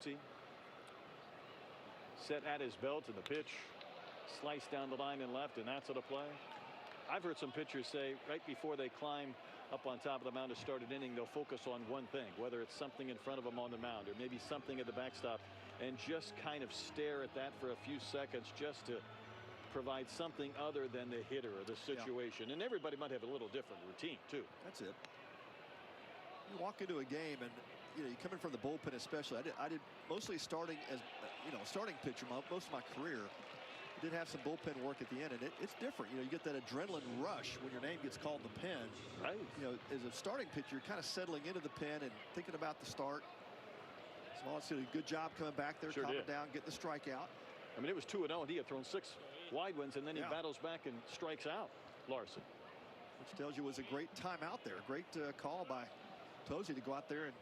Set at his belt, and the pitch sliced down the line and left, and that's the play. I've heard some pitchers say right before they climb up on top of the mound to start an inning, they'll focus on one thing, whether it's something in front of them on the mound or maybe something at the backstop, and just kind of stare at that for a few seconds just to provide something other than the hitter or the situation. And everybody might have a little different routine too. That's it. You walk into a game and you come in from the bullpen, especially. I did mostly starting as starting pitcher most of my career. I did have some bullpen work at the end, and it's different. You get that adrenaline rush when your name gets called in the pen. Right. As a starting pitcher, you're kind of settling into the pen and thinking about the start. Smollett did a good job coming back there, calming down, getting the strikeout. I mean, it was 2-0, and he had thrown 6 wide ones, and then he battles back and strikes out Larson. Which tells you it was a great time out there. Great call by Tozy to go out there and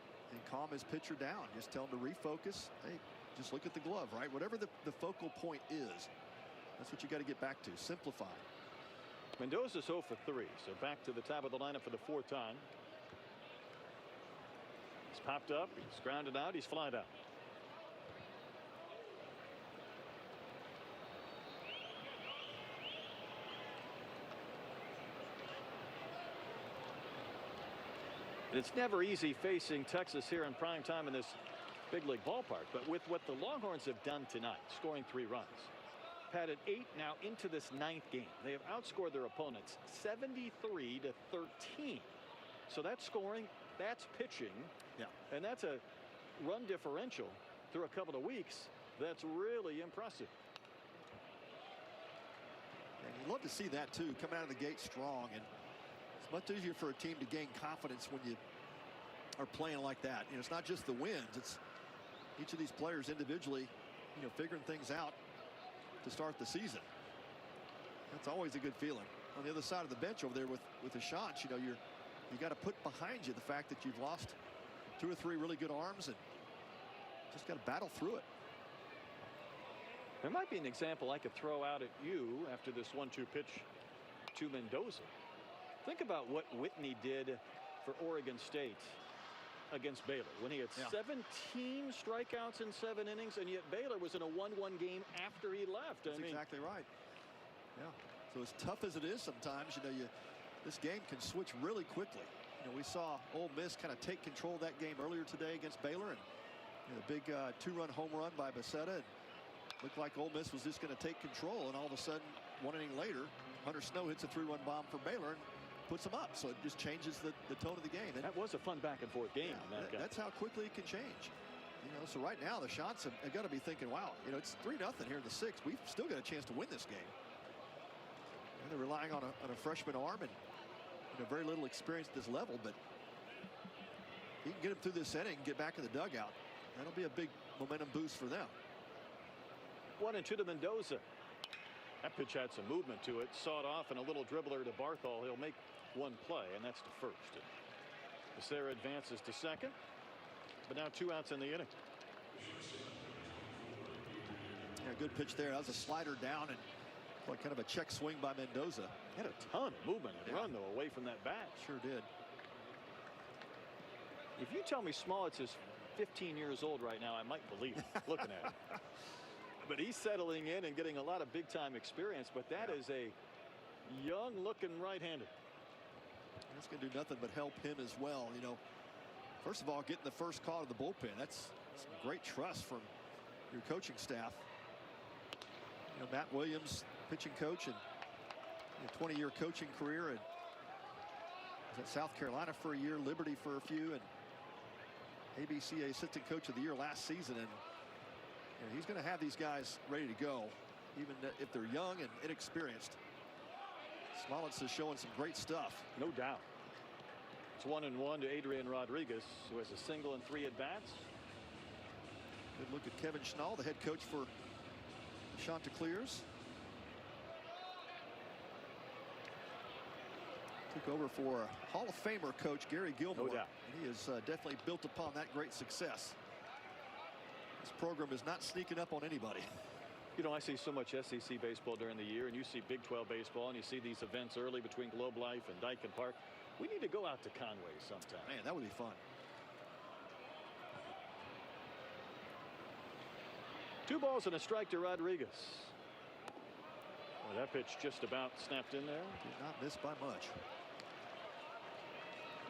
calm his pitcher down. Just tell him to refocus. Hey, just look at the glove, right? Whatever the focal point is, that's what you got to get back to. Simplify. Mendoza's 0 for 3, so back to the top of the lineup for the 4th time. He's popped up, he's grounded out, he's flied out. It's never easy facing Texas here in prime time in this big league ballpark, but with what the Longhorns have done tonight, scoring 3 runs, padded 8 now into this 9th game. They have outscored their opponents 73-13. So that's scoring, that's pitching, and that's a run differential through a couple of weeks. That's really impressive. And you'd love to see that too, come out of the gate strong. And it's much easier for a team to gain confidence when you are playing like that. It's not just the wins, it's each of these players individually figuring things out to start the season. That's always a good feeling. On the other side of the bench over there with Ashant, you got to put behind you the fact that you've lost 2 or 3 really good arms and just got to battle through it. There might be an example I could throw out at you after this 1-2 pitch to Mendoza. Think about what Whitney did for Oregon State against Baylor when he had 17 strikeouts in 7 innings, and yet Baylor was in a 1-1 game after he left. That's exactly right. Yeah. So as tough as it is sometimes, this game can switch really quickly. We saw Ole Miss kind of take control of that game earlier today against Baylor, and the big 2-run home run by Becerra. Looked like Ole Miss was just going to take control, and all of a sudden, 1 inning later, Hunter Snow hits a 3-run bomb for Baylor and puts them up. So it just changes the tone of the game. And that was a fun back and forth game. That's how quickly it can change. So right now the Shots have got to be thinking, wow, it's 3-0 here in the 6th. We've still got a chance to win this game. And they're relying on a freshman arm and very little experience at this level, but he can get him through this inning and get back in the dugout. That'll be a big momentum boost for them. 1-2 to Mendoza. That pitch had some movement to it. Sawed off, and a little dribbler to Barthol. He'll make 1 play, and that's to first. Becerra advances to second, but now 2 outs in the inning. Yeah, good pitch there. That was a slider down and like kind of a check swing by Mendoza. Had a ton of movement and run though away from that bat. Sure did. If you tell me Smollett's is 15 years old right now, I might believe it, looking at it. But he's settling in and getting a lot of big-time experience. But that is a young-looking right-hander. That's going to do nothing but help him as well. First of all, getting the first call to the bullpen. That's some great trust from your coaching staff. Matt Williams, pitching coach, and 20-year coaching career, and was at South Carolina for a year, Liberty for a few, and ABCA Assistant Coach of the Year last season. And he's going to have these guys ready to go, even if they're young and inexperienced. Smollett's is showing some great stuff. No doubt. It's 1-1 to Adrian Rodriguez, who has a single and 3 at-bats. Good look at Kevin Schnall, the head coach for Chanticleers. Took over for Hall of Famer coach Gary Gilmore. No doubt. And he has definitely built upon that great success. This program is not sneaking up on anybody. I see so much SEC baseball during the year, and you see Big 12 baseball, and you see these events early between Globe Life and Dyken Park. We need to go out to Conway sometime. Man, that would be fun. 2 balls and a strike to Rodriguez. Well, that pitch just about snapped in there. Did not miss by much.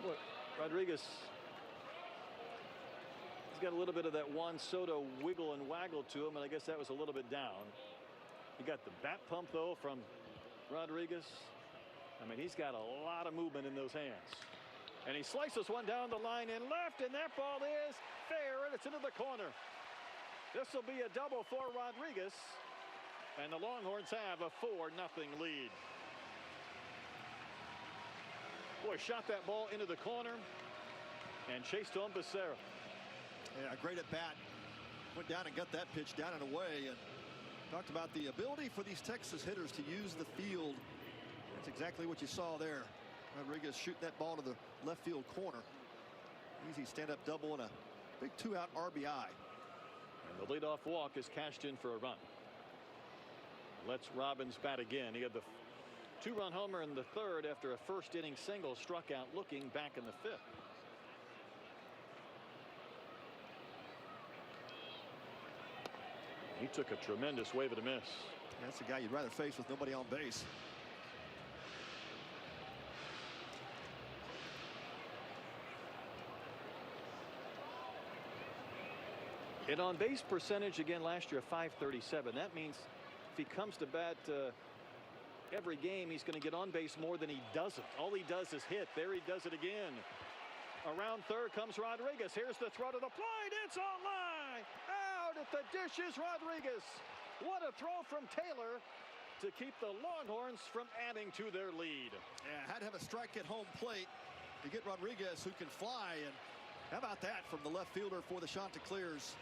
Boy, Rodriguez, he's got a little bit of that Juan Soto wiggle and waggle to him, and I guess that was a little bit down. You got the bat pump, though, from Rodriguez. I mean, he's got a lot of movement in those hands. And he slices one down the line in left, and that ball is fair, and it's into the corner. This will be a double for Rodriguez, and the Longhorns have a 4-0 lead. Boy, shot that ball into the corner and chased home Becerra. Yeah, great at bat. Went down and got that pitch down and away, and talked about the ability for these Texas hitters to use the field. That's exactly what you saw there. Rodriguez shooting that ball to the left field corner. Easy stand-up double and a big 2-out RBI. And the leadoff walk is cashed in for a run. Let's Robbins bat again. He had the 2-run homer in the 3rd after a first-inning single, struck out looking back in the 5th. He took a tremendous wave and a miss. That's the guy you'd rather face with nobody on base. And on base percentage again last year, 537. That means if he comes to bat every game, he's going to get on base more than he doesn't. All he does is hit. There he does it again. Around third comes Rodriguez. Here's the throw to the plate. It's on line. Out at the dish is Rodriguez. What a throw from Taylor to keep the Longhorns from adding to their lead. Yeah, had to have a strike at home plate to get Rodriguez, who can fly. And how about that from the left fielder for the Chanticleers?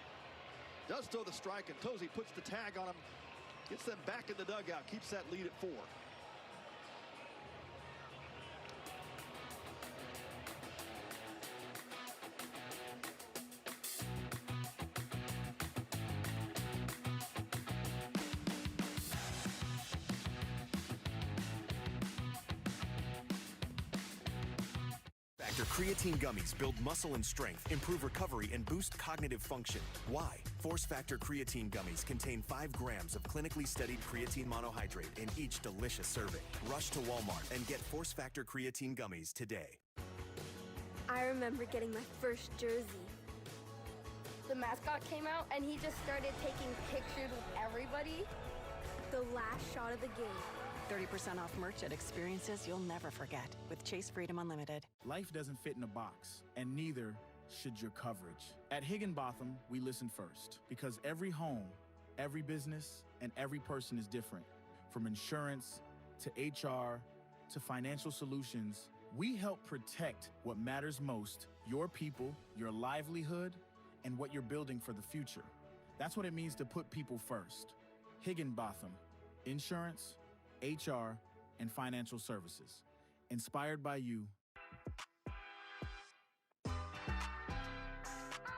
Does throw the strike, and Tosi puts the tag on him. Gets them back in the dugout. Keeps that lead at 4. Creatine gummies build muscle and strength, improve recovery, and boost cognitive function. Why? Force Factor Creatine gummies contain 5 grams of clinically studied creatine monohydrate in each delicious serving. Rush to Walmart and get Force Factor Creatine gummies today. I remember getting my first jersey. The mascot came out and he just started taking pictures with everybody. The last shot of the game. 30% off merch at experiences you'll never forget with Chase Freedom Unlimited. Life doesn't fit in a box, and neither should your coverage. At Higginbotham, we listen first, because every home, every business, and every person is different. From insurance to HR to financial solutions, we help protect what matters most: your people, your livelihood, and what you're building for the future. That's what it means to put people first. Higginbotham, insurance, HR, and financial services. Inspired by you.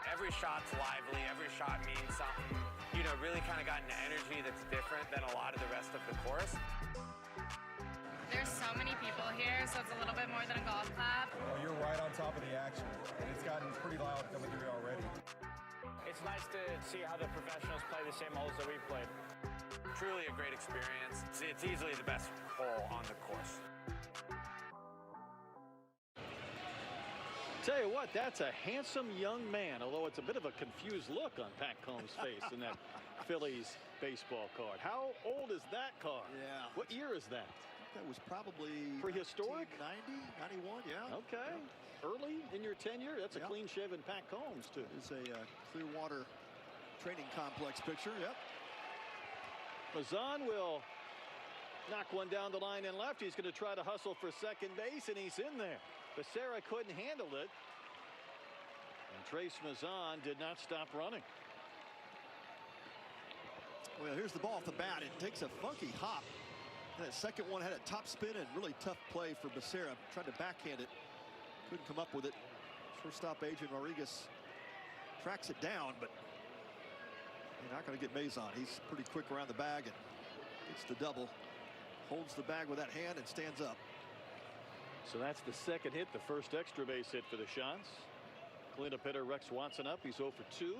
Every shot's lively, every shot means something. You know, really kind of got an energy that's different than a lot of the rest of the course. There's so many people here, so it's a little bit more than a golf clap. Well, you're right on top of the action, and it's gotten pretty loud coming through already. It's nice to see how the professionals play the same holes that we've played. Truly a great experience. It's easily the best hole on the course. Tell you what, that's a handsome young man, although it's a bit of a confused look on Pat Combs' face in that Phillies baseball card. How old is that card? Yeah. What year is that? That was probably prehistoric. 90, 91, yeah. Okay. Yeah. Early in your tenure. That's a clean-shaven Pat Combs, too. It's a Clearwater training complex picture, yep. Mazan will knock one down the line and left. He's going to try to hustle for second base, and he's in there. Becerra couldn't handle it. And Trace Mazan did not stop running. Well, here's the ball off the bat. It takes a funky hop. And that second one had a top spin and really tough play for Becerra. Tried to backhand it. Couldn't come up with it. Shortstop Adrian Rodriguez tracks it down, but you're not going to get Mazan. He's pretty quick around the bag and gets the double. Holds the bag with that hand and stands up. So that's the second hit, the first extra base hit for the Shots. Cleanup hitter Rex Watson up. He's 0 for 2.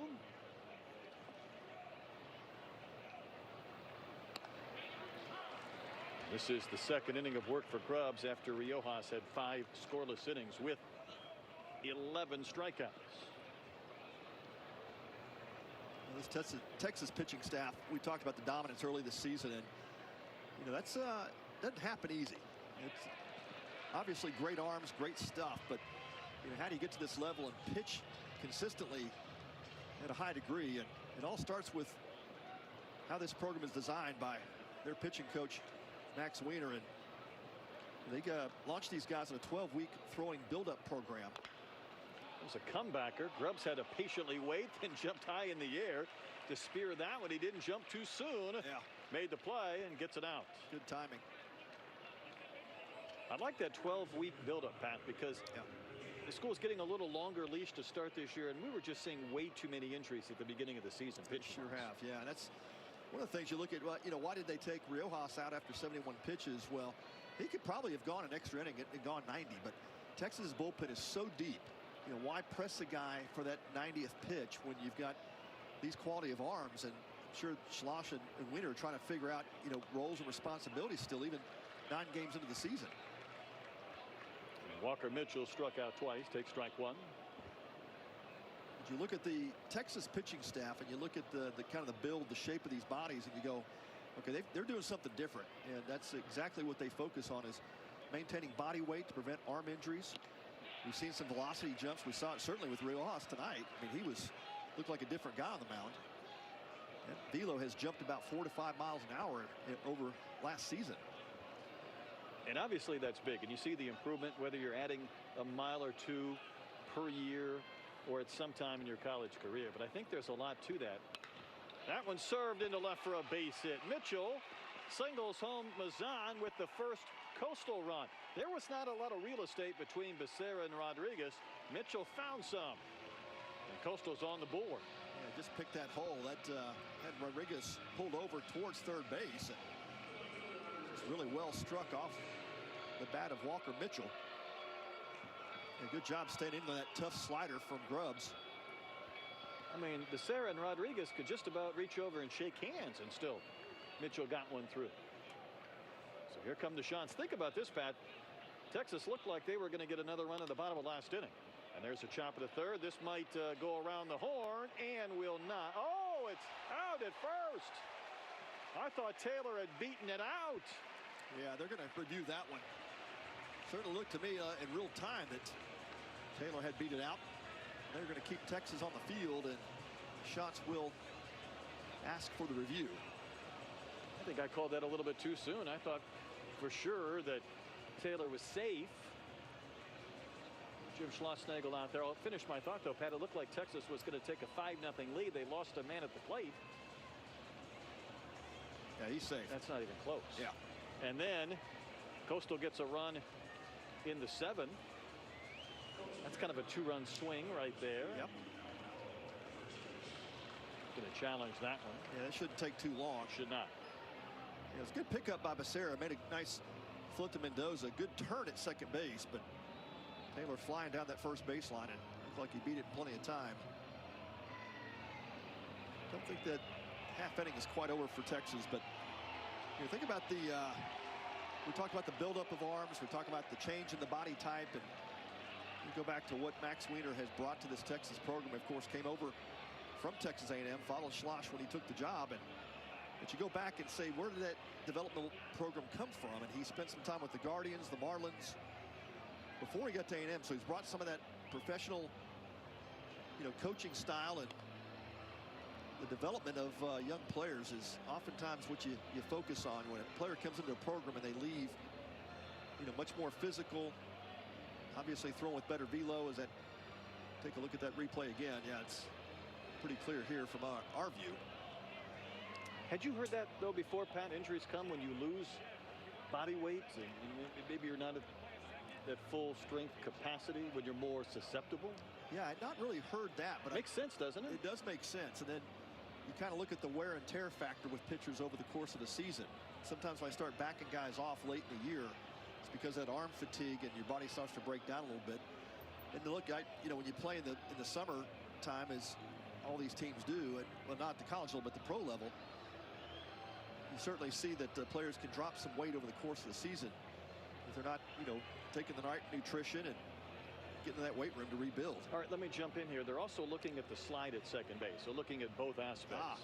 This is the second inning of work for Grubbs after Riojas had 5 scoreless innings with 11 strikeouts. This Texas pitching staff, we talked about the dominance early this season, and that's doesn't happen easy. It's obviously great arms, great stuff, but how do you get to this level and pitch consistently at a high degree? And it all starts with how this program is designed by their pitching coach Max Weiner, and they launched these guys in a 12-week throwing build-up program. It was a comebacker. Grubbs had to patiently wait and jumped high in the air to spear that one. He didn't jump too soon. Yeah. Made the play and gets it out. Good timing. I like that 12-week buildup, Pat, because the school's getting a little longer leash to start this year, and we were just seeing way too many injuries at the beginning of the season. Sure have, yeah. That's one of the things you look at. Why did they take Riojas out after 71 pitches? Well, he could probably have gone an extra inning and gone 90, but Texas's bullpen is so deep. Why press a guy for that 90th pitch when you've got these quality of arms? And I'm sure Schloss and Weiner are trying to figure out, roles and responsibilities still, even 9 games into the season. Walker Mitchell struck out twice, takes strike 1. You look at the Texas pitching staff and you look at the kind of the build, the shape of these bodies, and you go, okay, they're doing something different, and that's exactly what they focus on, is maintaining body weight to prevent arm injuries. We've seen some velocity jumps. We saw it certainly with Riojas tonight. I mean, he looked like a different guy on the mound. And velo has jumped about 4 to 5 miles an hour over last season. And obviously that's big, and you see the improvement whether you're adding a mile or 2 per year or at some time in your college career. But I think there's a lot to that. That one served into left for a base hit. Mitchell singles home Mazan with the first Coastal run. There was not a lot of real estate between Becerra and Rodriguez. Mitchell found some, and Coastal's on the board. Yeah, just picked that hole. That had Rodriguez pulled over towards third base. It's really well struck off the bat of Walker Mitchell. A good job staying into that tough slider from Grubbs. I mean, Becerra and Rodriguez could just about reach over and shake hands, and still Mitchell got one through. So here come the shots. Think about this, Pat. Texas looked like they were going to get another run at the bottom of last inning. And there's a chop at the third. This might go around the horn and will not. Oh, it's out at first. I thought Taylor had beaten it out. Yeah, they're going to review that one. Certainly looked to me in real time that Taylor had beat it out. They're going to keep Texas on the field, and shots will ask for the review. I think I called that a little bit too soon. I thought for sure that Taylor was safe. Jim Schlossnagel out there. I'll finish my thought, though, Pat. It looked like Texas was going to take a 5-0 lead. They lost a man at the plate. Yeah, he's safe. That's not even close. Yeah. And then Coastal gets a run in the 7th. That's kind of a 2-run swing right there. Yep. Going to challenge that one. Yeah, that shouldn't take too long. Should not. Yeah, it's a good pickup by Becerra. Made a nice flip to Mendoza. Good turn at second base, but Taylor flying down that first baseline, and looked like he beat it in plenty of time. Don't think that half inning is quite over for Texas, but think about the we talked about the buildup of arms. We talked about the change in the body type, and you go back to what Max Weiner has brought to this Texas program. Of course, came over from Texas A&M, followed Schloss when he took the job, but you go back and say, where did that developmental program come from? And he spent some time with the Guardians, the Marlins, before he got to A&M. So he's brought some of that professional, coaching style, and the development of young players is oftentimes what you focus on when a player comes into a program and they leave, much more physical, obviously throwing with better velo. Take a look at that replay again. Yeah, it's pretty clear here from our view. Had you heard that, though, before, Pat? Injuries come when you lose body weight, and maybe you're not at that full strength capacity, when you're more susceptible? Yeah, I'd not really heard that, but makes sense, doesn't it? It does make sense. And then you kind of look at the wear and tear factor with pitchers over the course of the season. Sometimes when I start backing guys off late in the year, it's because of that arm fatigue and your body starts to break down a little bit. And look, when you play in the summer time, as all these teams do, and well, not at the college level, but the pro level, you You certainly see that players can drop some weight over the course of the season if they're not, taking the right nutrition and getting to that weight room to rebuild. All right, let me jump in here. They're also looking at the slide at second base, so looking at both aspects.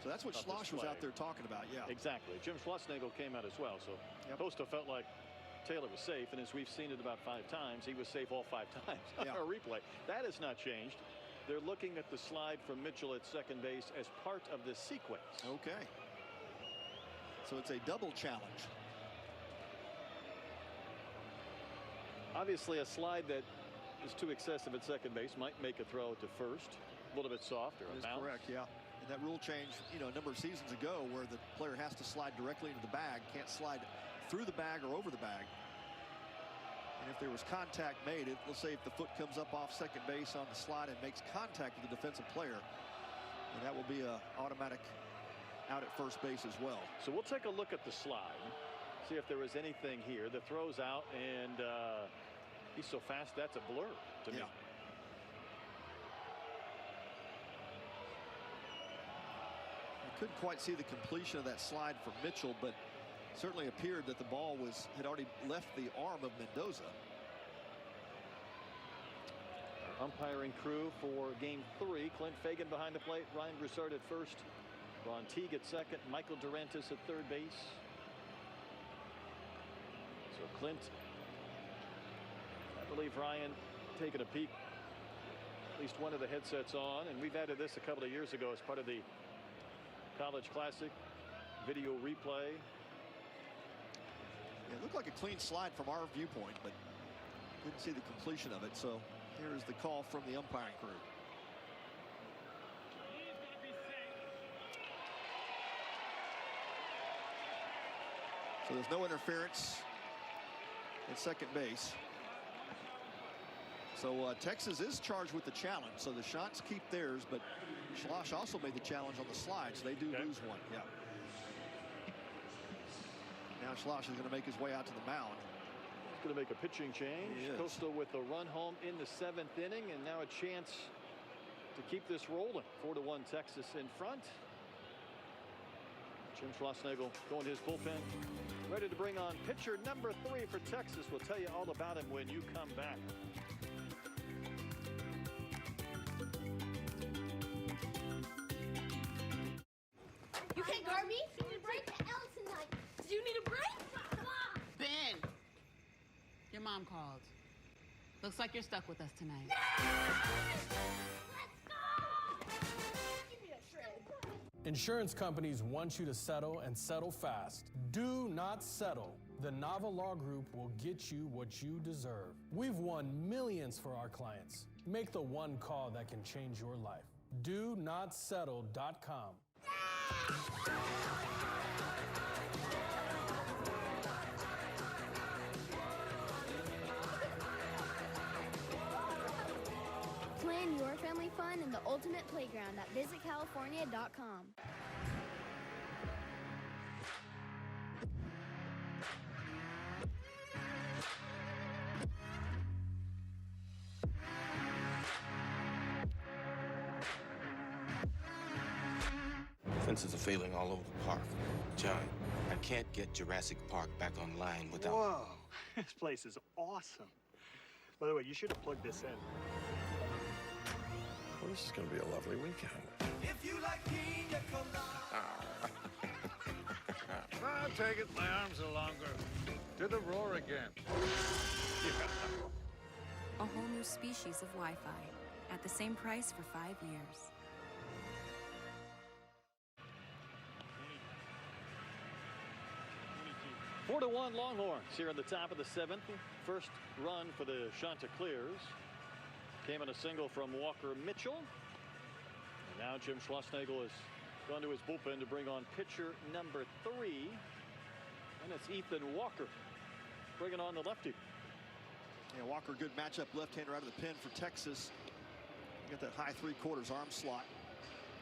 So that's what Schloss was out there talking about. Yeah, exactly. Jim Schlossnagle came out as well, so Costa felt like Taylor was safe, and as we've seen it about 5 times, he was safe all 5 times on our replay. That has not changed. They're looking at the slide from Mitchell at second base as part of the sequence. Okay. So it's a double challenge. Obviously, a slide that is too excessive at second base might make a throw to first. A little bit softer. That is correct, yeah. And that rule change, a number of seasons ago where the player has to slide directly into the bag, can't slide through the bag or over the bag. And if there was contact made, let's say if the foot comes up off second base on the slide and makes contact with the defensive player, and that will be an automatic out at first base as well. So we'll take a look at the slide, see if there was anything here that throws out, and he's so fast that's a blur to me. Couldn't quite see the completion of that slide from Mitchell, but certainly appeared that the ball had already left the arm of Mendoza. Our umpiring crew for game 3: Clint Fagan behind the plate, Ryan Broussard at first, Ron Teague at second, Michael Durantis at third base. So Clint, I believe Ryan taking a peek, at least one of the headsets on, and we've added this a couple of years ago as part of the College Classic video replay. Yeah, it looked like a clean slide from our viewpoint, but didn't see the completion of it. So here is the call from the umpiring crew. So there's no interference at second base. So Texas is charged with the challenge. So the Shots keep theirs, but Schloss also made the challenge on the slide, so they do lose one. Yeah. Now Schloss is going to make his way out to the mound. He's going to make a pitching change. Costa with a run home in the 7th inning, and now a chance to keep this rolling. 4-1 Texas in front. Jim Schlossnagle going to his bullpen, ready to bring on pitcher number 3 for Texas. We'll tell you all about him when you come back. You can't guard me? You need a break to L tonight. Do you need a break? Ben! Your mom called. Looks like you're stuck with us tonight. Let's go! Give me a shred. Insurance companies want you to settle and settle fast. Do not settle. The Nava Law Group will get you what you deserve. We've won millions for our clients. Make the one call that can change your life. DoNotSettle.com. Plan your family fun in the ultimate playground at visitcalifornia.com. Fences are failing all over the park. John, I can't get Jurassic Park back online without... Whoa, this place is awesome. By the way, you should have plugged this in. Well, this is going to be a lovely weekend. If you like pina colada. I'll take it. My arms are longer. To the roar again. A whole new species of Wi-Fi at the same price for 5 years. 4-1 Longhorns here at the top of the 7th. First run for the Chanticleers came in a single from Walker Mitchell. And now Jim Schlossnagle has gone to his bullpen to bring on pitcher number 3. And it's Ethan Walker bringing on the lefty. Yeah, Walker, good matchup left-hander out of the pen for Texas. You got that high 3/4 arm slot.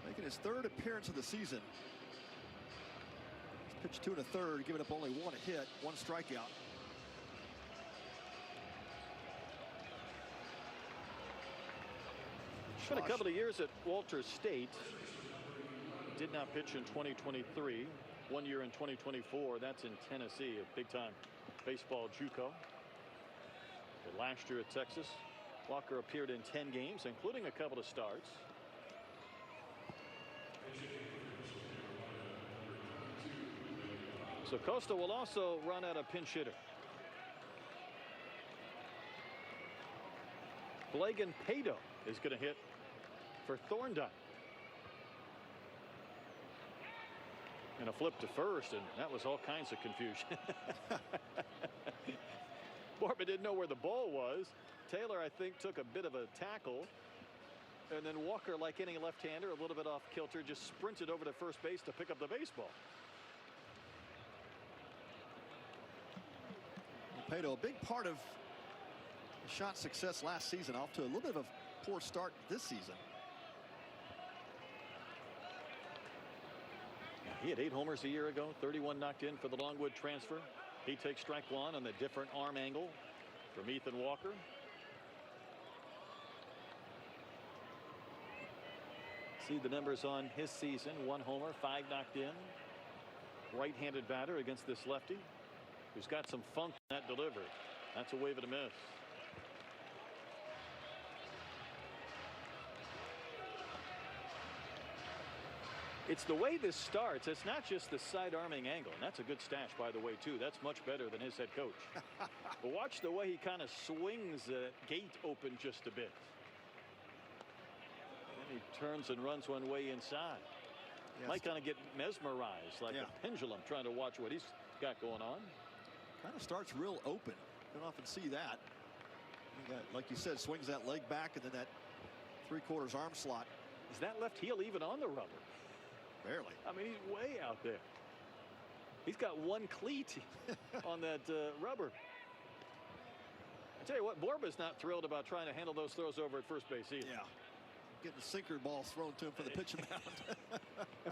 Making his 3rd appearance of the season. Pitched 2 1/3, giving up only 1 hit, 1 strikeout. Spent a couple of years at Walters State. Did not pitch in 2023. 1 year in 2024. That's in Tennessee, a big-time baseball JUCO. But last year at Texas, Walker appeared in 10 games, including a couple of starts. So Costa will also run out a pinch hitter. Blagan Pado is going to hit for Thorndike. And a flip to first, and that was all kinds of confusion. Borba didn't know where the ball was. Taylor, I think, took a bit of a tackle. And then Walker, like any left-hander, a little bit off kilter, just sprinted over to first base to pick up the baseball. Pado, a big part of the shot success last season, off to a little bit of a poor start this season. Yeah, he had 8 homers a year ago, 31 knocked in for the Longwood transfer. He takes strike one on the different arm angle from Ethan Walker. See the numbers on his season. 1 homer, 5 knocked in. Right-handed batter against this lefty who's got some funk in that delivery. That's a wave and a miss. It's the way this starts. It's not just the side arming angle, and that's a good stash, by the way, too. That's much better than his head coach. But watch the way he kind of swings the gate open just a bit. And he turns and runs one way inside. Yes. Might kind of get mesmerized, like a pendulum, trying to watch what he's got going on. Kind of starts real open. You don't often see that. Like you said, swings that leg back, and then that 3/4 arm slot. Is that left heel even on the rubber? Barely. I mean, he's way out there. He's got one cleat on that rubber. I tell you what, Borba's not thrilled about trying to handle those throws over at first base either. Yeah. Getting sinker balls thrown to him for the pitching mound.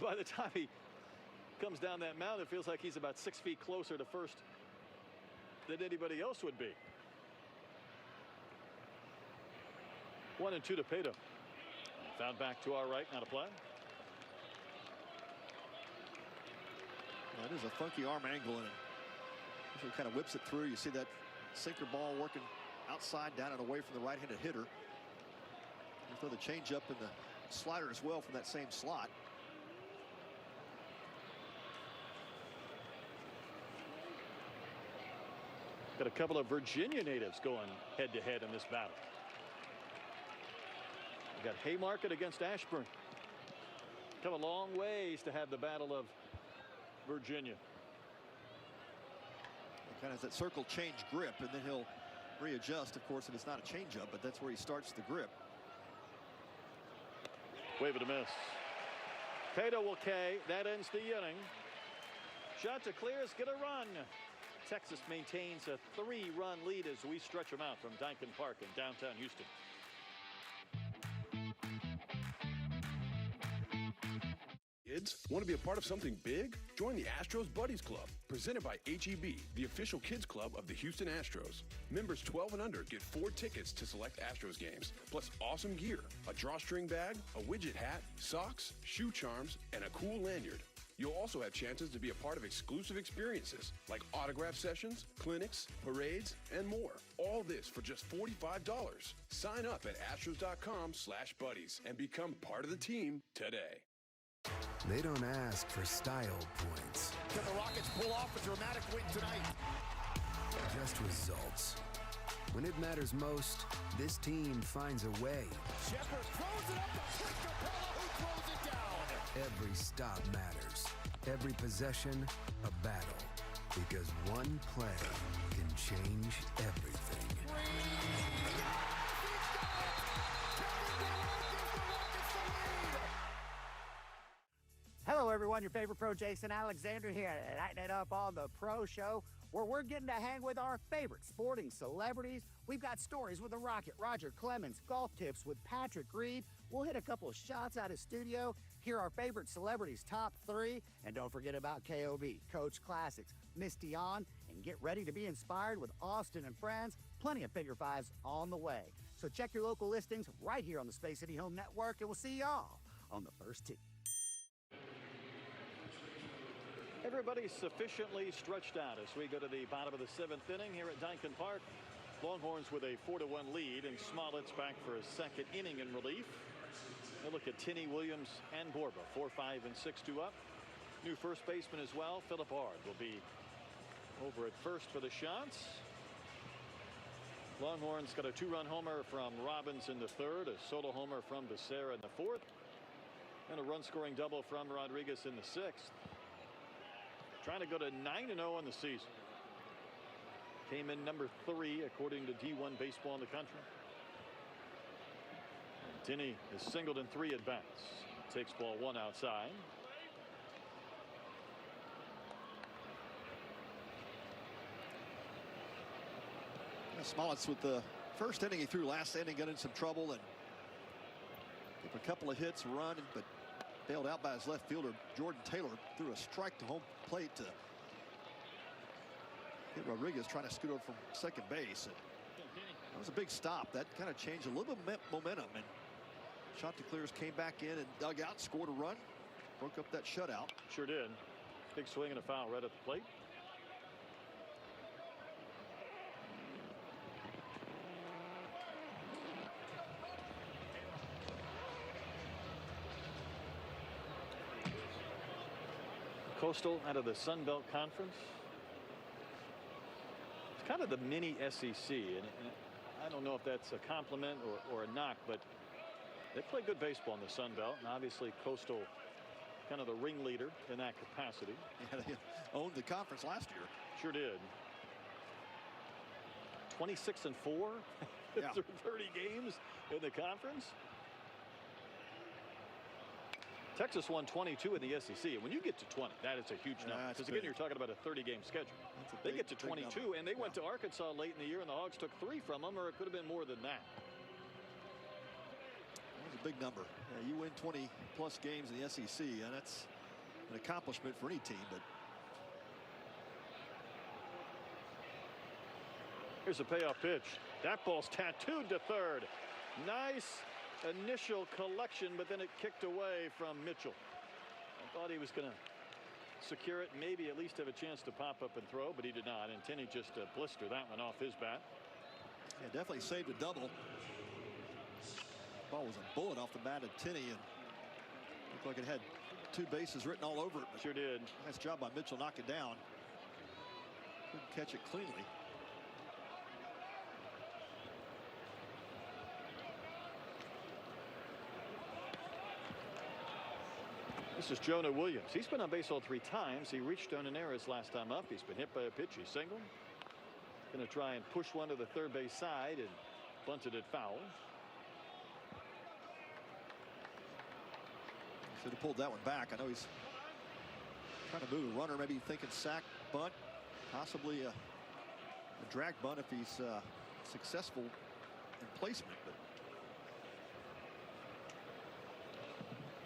By the time he comes down that mound, it feels like he's about 6 feet closer to first than anybody else would be. 1-2 to Pado. Found back to our right, not a play. That is a funky arm angle, and it kind of whips it through. You see that sinker ball working outside, down and away from the right-handed hitter. You throw the changeup and the slider as well from that same slot. Got a couple of Virginia natives going head-to-head in this battle. We got Haymarket against Ashburn. Come a long ways to have the Battle of Virginia. He kind of has that circle change grip, and then he'll readjust, of course, if it's not a changeup, but that's where he starts the grip. Wave and a miss. Pado will K. That ends the inning. Shot to clear is going to run. Texas maintains a 3-run lead as we stretch them out from Duncan Park in downtown Houston. Kids, want to be a part of something big? Join the Astros Buddies Club, presented by HEB, the official kids club of the Houston Astros. Members 12 and under get 4 tickets to select Astros games, plus awesome gear, a drawstring bag, a widget hat, socks, shoe charms, and a cool lanyard. You'll also have chances to be a part of exclusive experiences like autograph sessions, clinics, parades, and more. All this for just $45. Sign up at astros.com/buddies and become part of the team today. They don't ask for style points. Can the Rockets pull off a dramatic win tonight? Just results. When it matters most, this team finds a way. Shepard throws it up to Clint Capella, who throws it down. Every stop matters. Every possession, a battle. Because one play can change everything. Hello, everyone. Your favorite pro, Jason Alexander, here at Lighting It Up on the Pro Show, where we're getting to hang with our favorite sporting celebrities. We've got stories with the Rocket, Roger Clemens, golf tips with Patrick Reed. We'll hit a couple of shots out of studio, hear our favorite celebrities' top 3, and don't forget about KOB, Coach Classics, Miss Dion, and get ready to be inspired with Austin and Friends. Plenty of Figure Fives on the way. So check your local listings right here on the Space City Home Network, and we'll see y'all on the first tee. Everybody's sufficiently stretched out as we go to the bottom of the 7th inning here at Dinkin Park. Longhorns with a 4-1 lead, and Smollett's back for his 2nd inning in relief. They look at Tinney, Williams, and Borba, 4, 5, and 6-2 up. New first baseman as well, Philip Ard, will be over at first for the shots. Longhorns got a 2-run homer from Robbins in the 3rd, a solo homer from Becerra in the 4th, and a run-scoring double from Rodriguez in the 6th. Trying to go to 9-0 on the season. Came in number 3 according to D1 baseball in the country. Tinney is singled in 3 at bats. Takes ball 1 outside. Smollett's with the first inning he threw last inning, got in some trouble and gave a couple of hits, run, but bailed out by his left fielder. Jordan Taylor threw a strike to home plate to hit Rodriguez, trying to scoot over from second base. And that was a big stop. That kind of changed a little bit of momentum, and Chanticleers came back in and dug out, scored a run, broke up that shutout. Sure did. Big swing and a foul right at the plate. Coastal out of the Sun Belt Conference. It's kind of the mini SEC, and I don't know if that's a compliment or a knock, but they play good baseball in the Sun Belt, and obviously Coastal kind of the ringleader in that capacity. Yeah, they owned the conference last year. Sure did. 26-4 yeah. through 30 games in the conference. Texas won 22 in the SEC, and when you get to 20, that is a huge number. Because again, you're talking about a 30-game schedule. They get to 22, and they went to Arkansas late in the year, and the Hogs took 3 from them, or it could have been more than that. That was a big number. Yeah, you win 20-plus games in the SEC, and that's an accomplishment for any team. But here's a payoff pitch. That ball's tattooed to third. Nice initial collection, but then it kicked away from Mitchell. I thought he was going to secure it, maybe at least have a chance to pop up and throw, but he did not. And Tinney just blistered that one off his bat. Yeah, definitely saved a double. Ball was a bullet off the bat of Tinney, and looked like it had 2 bases written all over it. Sure did. Nice job by Mitchell, knock it down. Couldn't catch it cleanly. This is Jonah Williams. He's been on base all 3 times. He reached on an error his last time up. He's been hit by a pitch. He singled. Going to try and push one to the third base side and bunted it foul. Should have pulled that one back. I know he's trying to move a runner, maybe thinking sack, bunt, possibly a drag bunt if he's successful in placement. But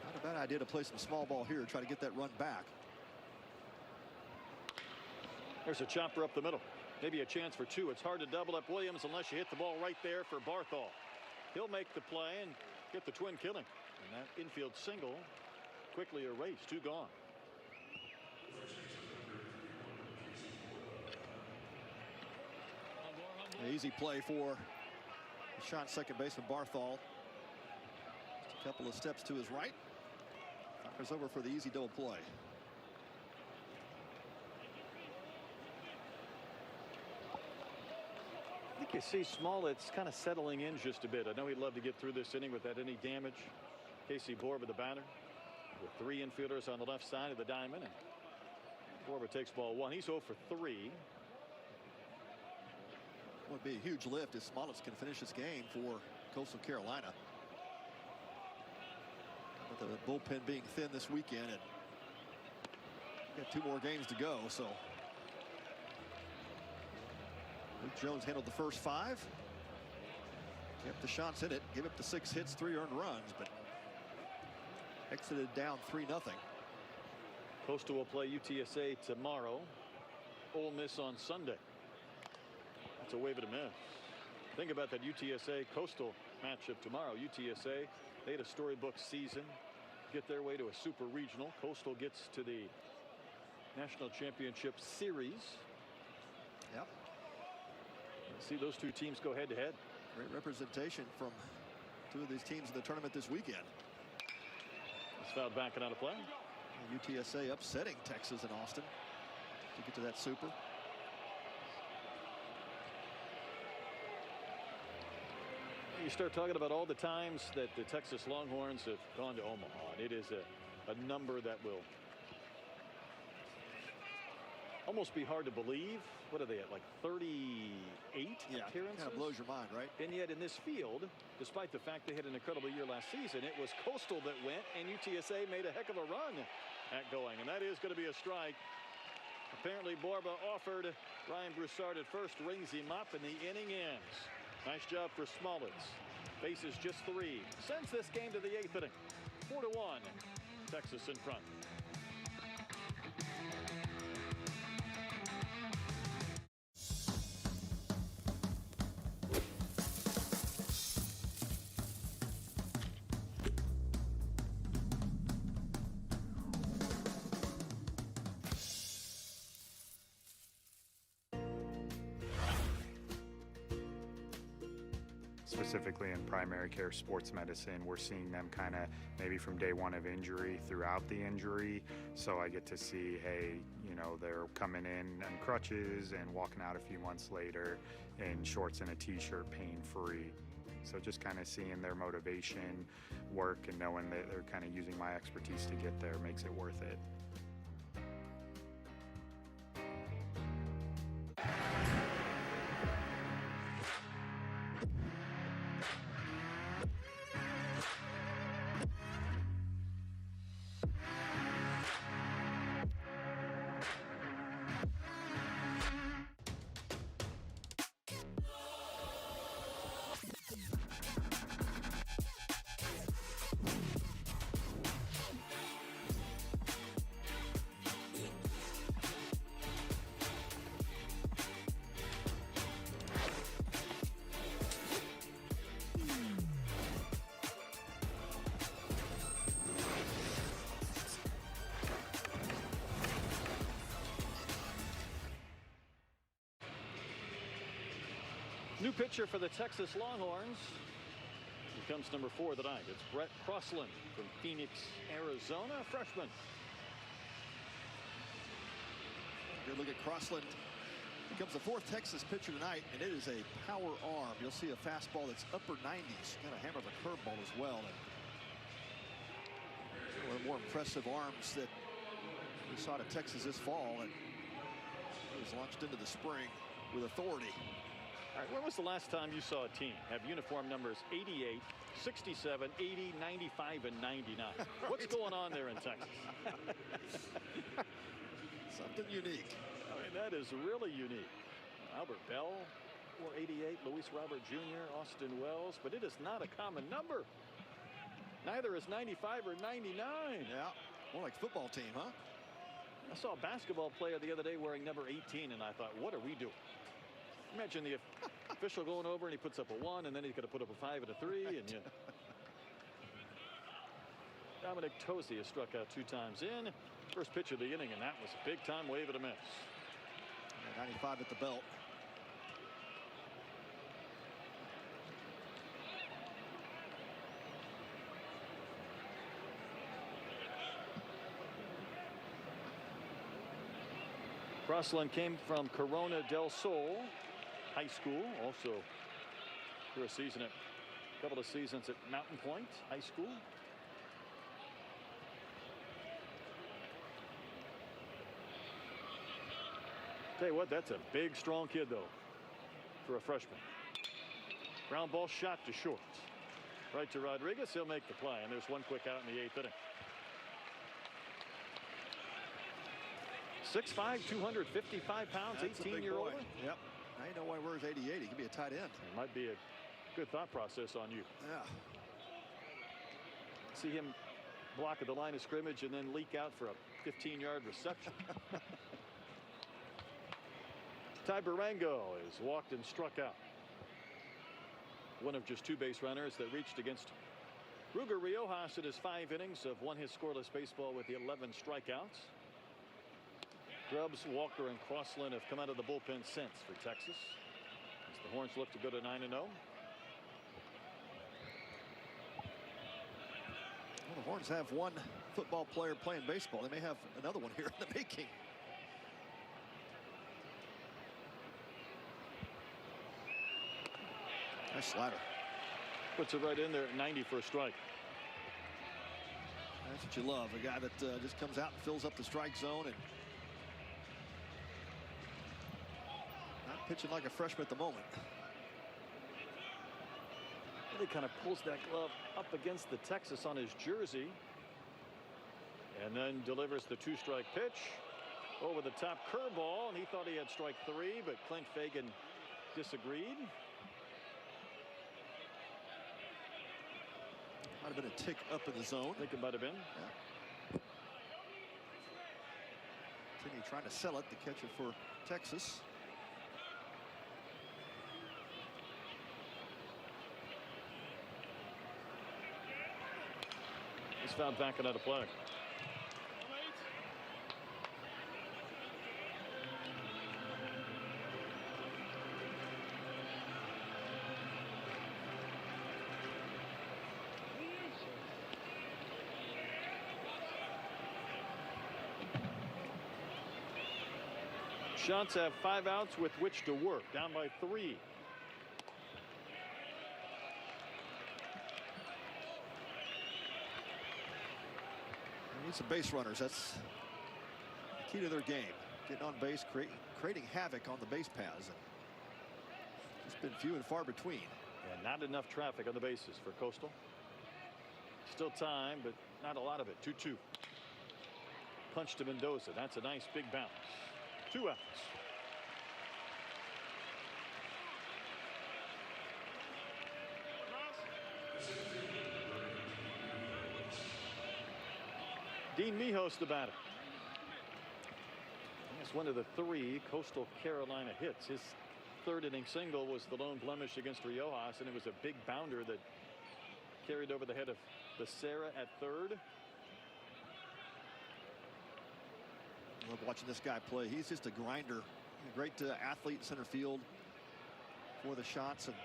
not a bad idea to play some small ball here, try to get that run back. There's a chopper up the middle. Maybe a chance for 2. It's hard to double up Williams unless you hit the ball right there for Barthol. He'll make the play and get the twin killing. And that infield single quickly erased. 2 gone. An easy play for the shot second baseman Barthol. Just a couple of steps to his right. Tucker's over for the easy double play. I think you see Smollett's kind of settling in just a bit. I know he'd love to get through this inning without any damage. Casey Borba, the batter, with 3 infielders on the left side of the diamond. And Borba takes ball 1. He's 0 for 3. Would be a huge lift if Smollett's can finish this game for Coastal Carolina. With the bullpen being thin this weekend, and got 2 more games to go, so Luke Jones handled the first 5. Kept the shots in it, gave up the 6 hits, 3 earned runs, but exited down 3-0. Coastal will play UTSA tomorrow. Ole Miss on Sunday. That's a wave and a miss. Think about that UTSA Coastal matchup tomorrow. UTSA, they had a storybook season, get their way to a super regional. Coastal gets to the National Championship Series. Yep. See those two teams go head to head. Great representation from two of these teams in the tournament this weekend. It's fouled back and out of play. UTSA upsetting Texas and Austin to get to that super. You start talking about all the times that the Texas Longhorns have gone to Omaha. It is a number that will almost be hard to believe. What are they at, like 38 appearances? Kind of blows your mind, right? And yet in this field, despite the fact they had an incredible year last season, it was Coastal that went, and UTSA made a heck of a run at going, and that is going to be a strike. Apparently Borba offered Ryan Broussard at first, rings him up, and the inning ends. Nice job for Smolitz. Bases just 3. Sends this game to the 8th inning. 4-1. Texas in front. Specifically in primary care sports medicine, we're seeing them kind of maybe from day one of injury throughout the injury. So I get to see, hey, you know, they're coming in on crutches and walking out a few months later in shorts and a t-shirt, pain-free. So just kind of seeing their motivation work and knowing that they're kind of using my expertise to get there makes it worth it. New pitcher for the Texas Longhorns. Here comes number 4 tonight. It's Brett Crossland from Phoenix, Arizona, freshman. Good look at Crossland. Becomes the 4th Texas pitcher tonight, and it is a power arm. You'll see a fastball that's upper 90s. Got a hammer of a curveball as well. And one of the more impressive arms that we saw at Texas this fall, and it was launched into the spring with authority. All right, when was the last time you saw a team have uniform numbers 88, 67, 80, 95, and 99? What's going on there in Texas? Something unique. I mean, that is really unique. Albert Bell wore 88, Luis Robert Jr., Austin Wells, but it is not a common number. Neither is 95 or 99. Yeah, more like football team, huh? I saw a basketball player the other day wearing number 18, and I thought, what are we doing? Imagine the official going over and he puts up a 1, and then he's got to put up a 5 and a 3, and you. Dominic Tosi has struck out 2 times in. First pitch of the inning, and that was a big time wave and a miss. 95 at the belt. Crossland came from Corona del Sol High School, also for a couple of seasons at Mountain Point High School. Tell you what, that's a big, strong kid, though, for a freshman. Ground ball shot to short. Right to Rodriguez. He'll make the play, and there's one quick out in the 8th inning. 6'5", 255 pounds, 18-year-old. Yep. Now you know why he wears 88. He could be a tight end. It might be a good thought process on you. Yeah. See him block at the line of scrimmage and then leak out for a 15-yard reception. Ty Barango is walked and struck out. One of just 2 base runners that reached against Ruger Riojas in his 5 innings of one hit scoreless baseball with the 11 strikeouts. Grubbs, Walker, and Crossland have come out of the bullpen since for Texas, as the Horns look to go to 9-0. Well, the Horns have one football player playing baseball. They may have another one here in the making. Nice slider. Puts it right in there at 90 for a strike. That's what you love. A guy that just comes out and fills up the strike zone and not pitching like a freshman at the moment. Really kind of pulls that glove up against the Texas on his jersey. And then delivers the 2-strike pitch. Over the top curveball, and he thought he had strike 3, but Clint Fagan disagreed. Might have been a tick up in the zone. I think it might have been. Yeah. Continue trying to sell it, the catcher for Texas. He's fouled back and out of play. Shots have 5 outs with which to work, down by 3. He needs some base runners. That's the key to their game. Getting on base, creating havoc on the base paths. It's been few and far between. And not enough traffic on the bases for Coastal. Still time, but not a lot of it. 2-2. Punch to Mendoza. That's a nice big bounce. 2 outs. Dean Mijos, the batter. That's one of the 3 Coastal Carolina hits. His 3rd inning single was the lone blemish against Riojas, and it was a big bounder that carried over the head of Becerra at 3rd. I love watching this guy play. He's just a grinder. A great athlete in center field for the shots, and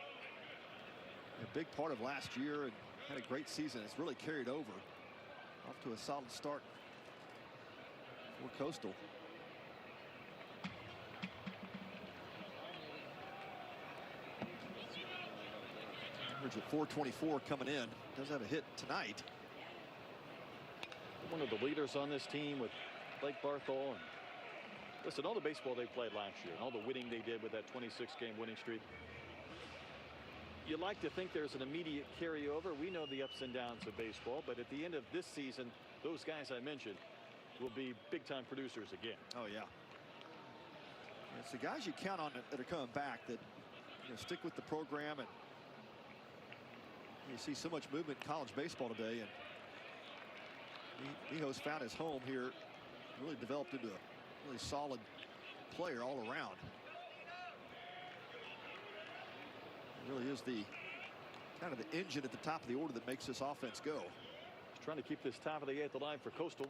a big part of last year, and had a great season. It's really carried over. Off to a solid start for Coastal. Average at 424 coming in. Does have a hit tonight. One of the leaders on this team with Blake Barthol. And listen, all the baseball they played last year and all the winning they did with that 26-game winning streak. You like to think there's an immediate carryover. We know the ups and downs of baseball, but at the end of this season, those guys I mentioned will be big-time producers again. Oh, yeah. It's the guys you count on that are coming back that stick with the program, and you see so much movement in college baseball today, and Mijos found his home here, really developed into a really solid player all around. Really is the kind of the engine at the top of the order that makes this offense go. He's trying to keep this top of the 8th alive for Coastal.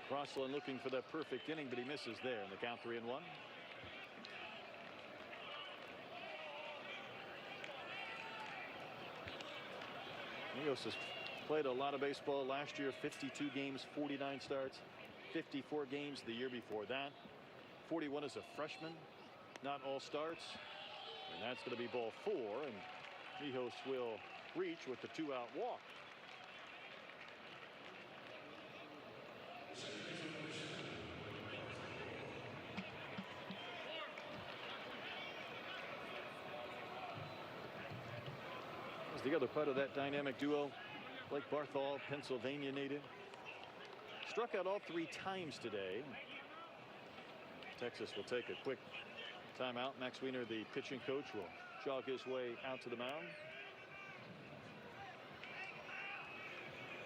Crossland looking for that perfect inning, but he misses there in the count. 3-1. Mijos has played a lot of baseball last year. 52 games, 49 starts, 54 games the year before that. 41 as a freshman, not all starts. And that's going to be ball 4, and Mijos will reach with the 2-out walk. As the other part of that dynamic duo, Blake Barthol, Pennsylvania native, struck out all 3 times today. Texas will take a quick timeout. Max Wiener, the pitching coach, will jog his way out to the mound.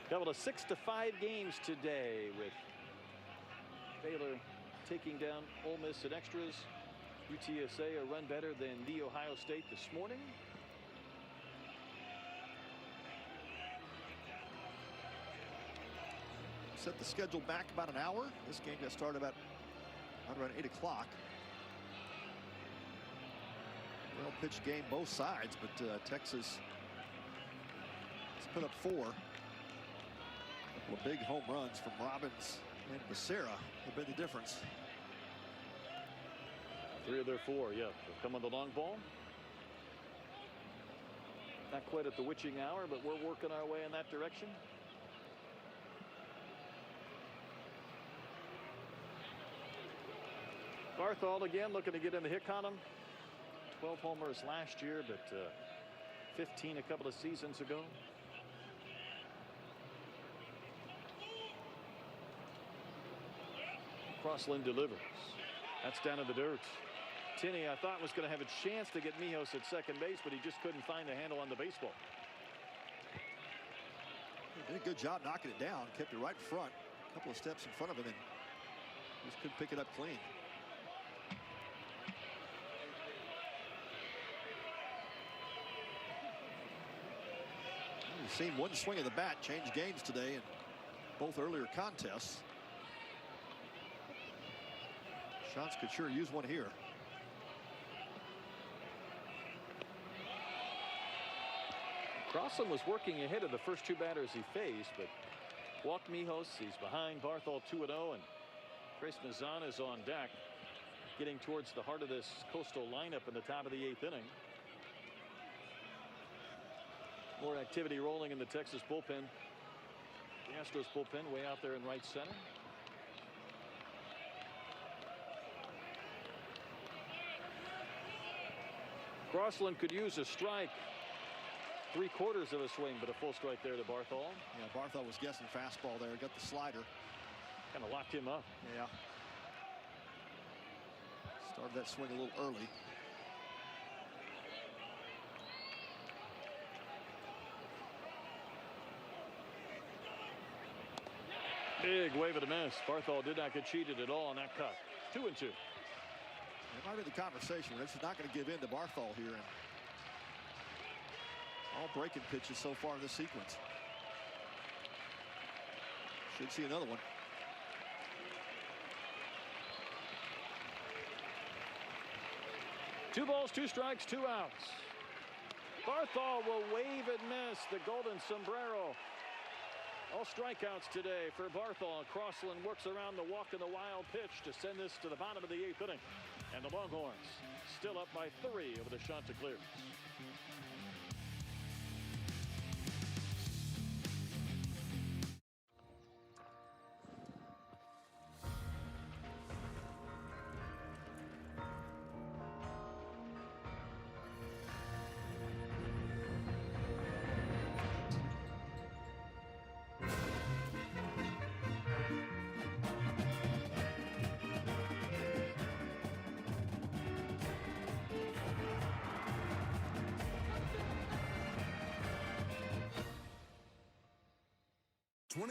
Doubled a 6-5 games today, with Baylor taking down Ole Miss in extras. UTSA a run better than the Ohio State this morning. set the schedule back about an hour. This game got started about around 8 o'clock. Well pitched game both sides, but Texas has put up 4. A couple of big home runs from Robbins and Becerra have been the difference. 3 of their 4, yeah. They'll come on the long ball. Not quite at the witching hour, but we're working our way in that direction. Barthol again looking to get in the hit column. 12 homers last year, but 15 a couple of seasons ago. Crossland delivers. That's down in the dirt. Tinney, I thought, was going to have a chance to get Mijos at second base, but he just couldn't find the handle on the baseball. He did a good job knocking it down. Kept it right in front. A couple of steps in front of him, and just couldn't pick it up clean. We've seen one swing of the bat change games today in both earlier contests. Shots could sure use one here. Crossland was working ahead of the first 2 batters he faced, but walked Mijos. He's behind Barthol 2-0, and Trace Mazan is on deck, getting towards the heart of this Coastal lineup in the top of the 8th inning. More activity rolling in the Texas bullpen. The Astros bullpen way out there in right center. Crossland could use a strike. 3/4 of a swing, but a full strike there to Barthol. Yeah, Barthol was guessing fastball there. Got the slider. Kind of locked him up. Yeah. Started that swing a little early. Big wave of a miss. Barthol did not get cheated at all on that cut. 2-2. It might be the conversation. This is not going to give in to Barthol here. And all breaking pitches so far in this sequence. Should see another one. Two balls, 2 strikes, 2 outs. Barthol will wave and miss the golden sombrero. All strikeouts today for Barthol. Crossland works around the walk and the wild pitch to send this to the bottom of the 8th inning. And the Longhorns still up by 3 over the Chanticleers.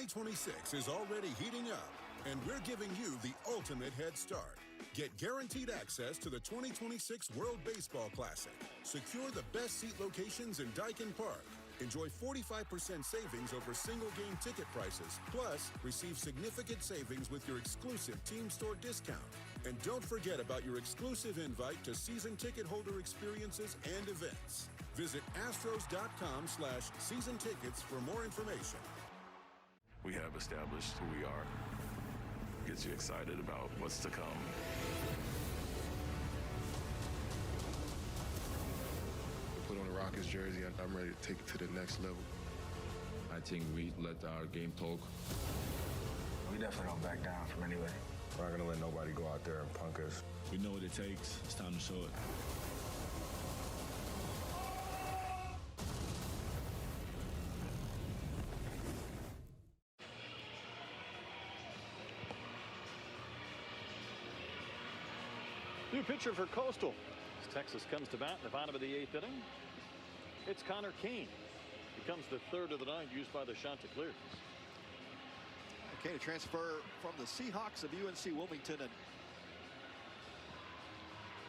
'26 is already heating up, and we're giving you the ultimate head start. Get guaranteed access to the 2026 World Baseball Classic. Secure the best seat locations in Daikin Park. Enjoy 45% savings over single-game ticket prices. Plus, receive significant savings with your exclusive team store discount. And don't forget about your exclusive invite to season ticket holder experiences and events. Visit astros.com/season tickets for more information. We have established who we are. Gets you excited about what's to come. Put on the Rockets jersey, and I'm ready to take it to the next level. I think we let our game talk. We definitely don't back down from anywhere. We're not gonna let nobody go out there and punk us. We know what it takes. It's time to show it. New pitcher for Coastal as Texas comes to bat in the bottom of the 8th inning. It's Connor Kane. Becomes the 3rd of the night used by the Chanticleers. Okay, to transfer from the Seahawks of UNC Wilmington, and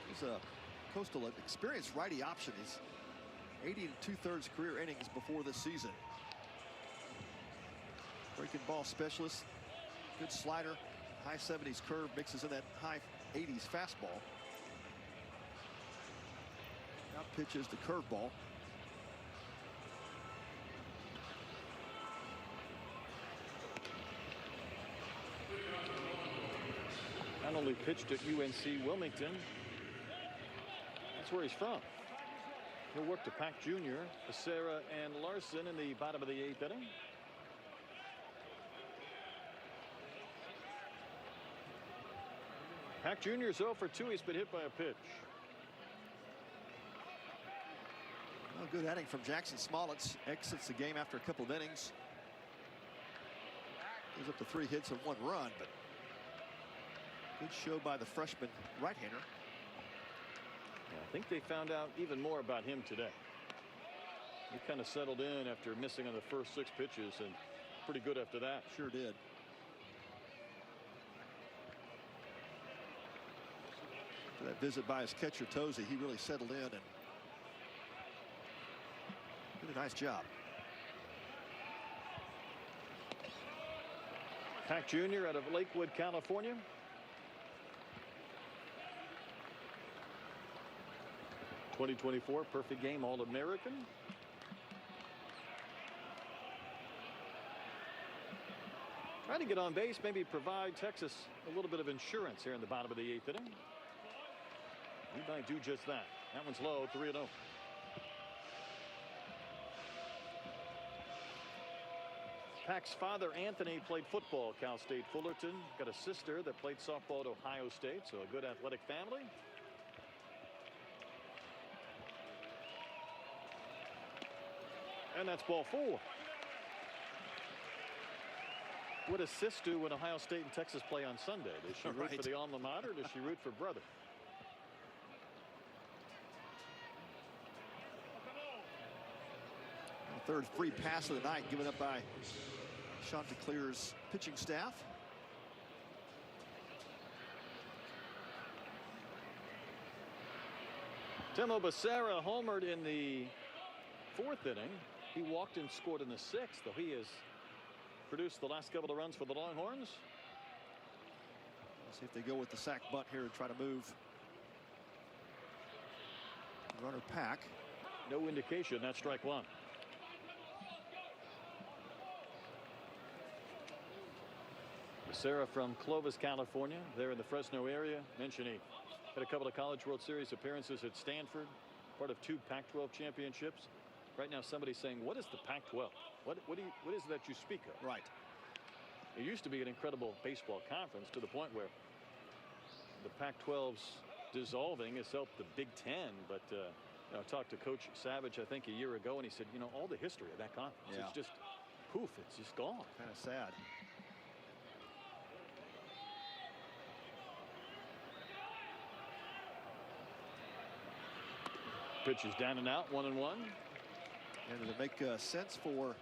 he's a Coastal experienced righty option. He's 80 2/3 career innings before this season. Breaking ball specialist. Good slider, high 70s curve, mixes in that high 80s fastball. Now pitches the curveball. Not only pitched at UNC Wilmington, that's where he's from. He'll work to Pack Jr., Becerra, and Larson in the bottom of the 8th inning. Pack Jr. is 0 for 2. He's been hit by a pitch. Well, good inning from Jackson Smollett. Exits the game after a couple of innings. Goes up to 3 hits and 1 run, but good show by the freshman right-hander. I think they found out even more about him today. He kind of settled in after missing on the first 6 pitches, and pretty good after that. Sure did. After that visit by his catcher Tozy, he really settled in and did a nice job. Pack Jr. out of Lakewood, California. '24 perfect game All-American. Trying to get on base, maybe provide Texas a little bit of insurance here in the bottom of the 8th inning. He might do just that. That one's low, 3-0. Pack's father, Anthony, played football at Cal State Fullerton. Got a sister that played softball at Ohio State, so a good athletic family. And that's ball 4. What does sis do when Ohio State and Texas play on Sunday? Does she root for the alma mater, or does she root for brother? Third free pass of the night given up by Chanticleer's pitching staff. Timo Becerra homered in the 4th inning. He walked and scored in the 6th, though he has produced the last couple of runs for the Longhorns. Let's see if they go with the sack bunt here and try to move runner Pack. No indication. That's strike 1. Becerra from Clovis, California. There in the Fresno area. Mentioned he had a couple of College World Series appearances at Stanford. Part of 2 Pac-12 championships. Right now somebody's saying, what is the Pac-12? What is that you speak of? Right. It used to be an incredible baseball conference to the point where the Pac-12's dissolving has helped the Big Ten. But I talked to Coach Savage, I think, a year ago, and he said, all the history of that conference, it's just poof, it's just gone. Kind of sad. Pitch is down and out, 1-1. And does it make sense for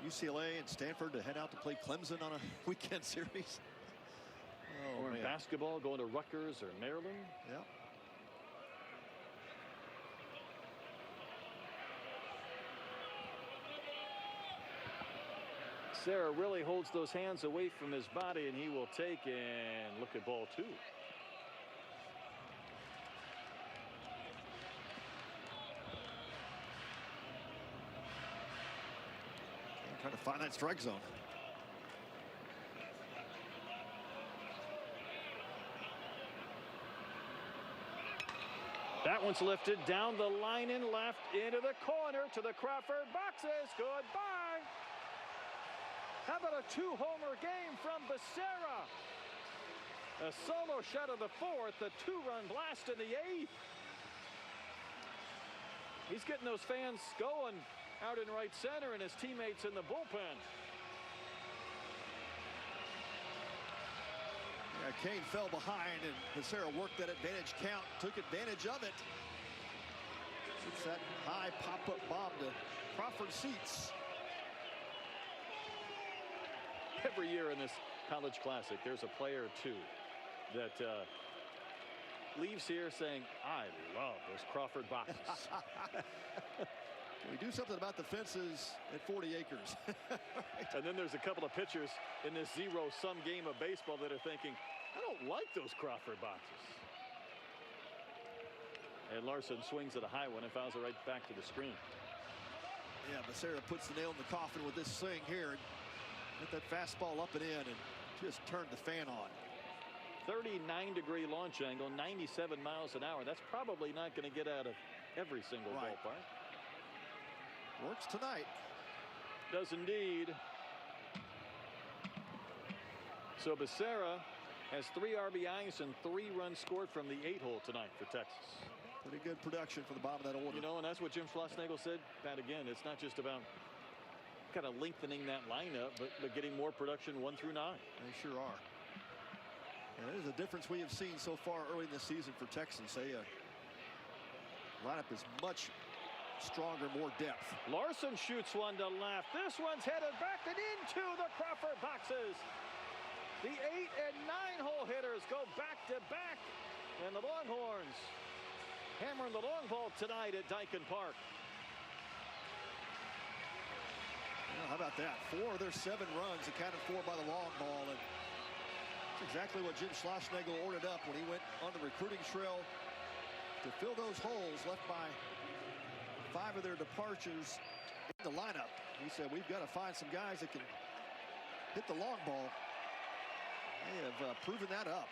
UCLA and Stanford to head out to play Clemson on a weekend series? Or in basketball, going to Rutgers or Maryland? Yeah. Sarah really holds those hands away from his body, and he will take and look at ball 2. Trying to find that strike zone. That one's lifted down the line and left into the corner to the Crawford boxes. Goodbye. How about a 2-homer game from Becerra? A solo shot of the 4th, a 2-run blast in the 8th. He's getting those fans going out in right center and his teammates in the bullpen. Yeah, Kane fell behind and Becerra worked that advantage count, took advantage of it. It's that high pop-up bomb to Crawford seats. Every year in this College Classic, there's a player or two that leaves here saying, I love those Crawford boxes. We do something about the fences at 40 acres. And then there's a couple of pitchers in this zero-sum game of baseball that are thinking, I don't like those Crawford boxes. And Larson swings at a high one and fouls it right back to the screen. Yeah, Becerra puts the nail in the coffin with this swing here and get that fastball up and in and just turn the fan on. 39-degree launch angle, 97 miles an hour. That's probably not going to get out of every single ballpark. Works tonight. Does indeed. So Becerra has 3 RBIs and 3 runs scored from the 8-hole tonight for Texas. Pretty good production for the bottom of that order. You know, and that's what Jim Schlossnagle said. Pat, again, it's not just about kind of lengthening that lineup, but getting more production 1 through 9. They sure are. And it is a difference we have seen so far early in the season for Texas. Lineup is much stronger, more depth. Larson shoots one to left. This one's headed back and into the Crawford boxes. The 8 and 9 hole hitters go back to back, and the Longhorns hammering the long ball tonight at Dyken Park. Well, how about that? 4 of their 7 runs accounted for by the long ball, and that's exactly what Jim Schlossnagle ordered up when he went on the recruiting trail to fill those holes left by 5 of their departures in the lineup. He said, we've got to find some guys that can hit the long ball. They have proven that up.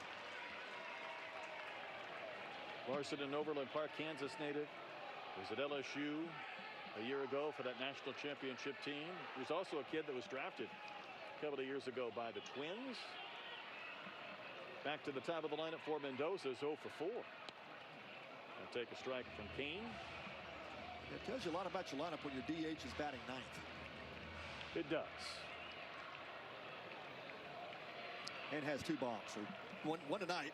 Larson, an Overland Park, Kansas native, was at LSU a year ago for that national championship team. He was also a kid that was drafted a couple of years ago by the Twins. Back to the top of the lineup for Mendoza, 0 for 4. I'll take a strike from Kane. It tells you a lot about your lineup when your DH is batting 9th. It does. And has 2 bombs, so one tonight.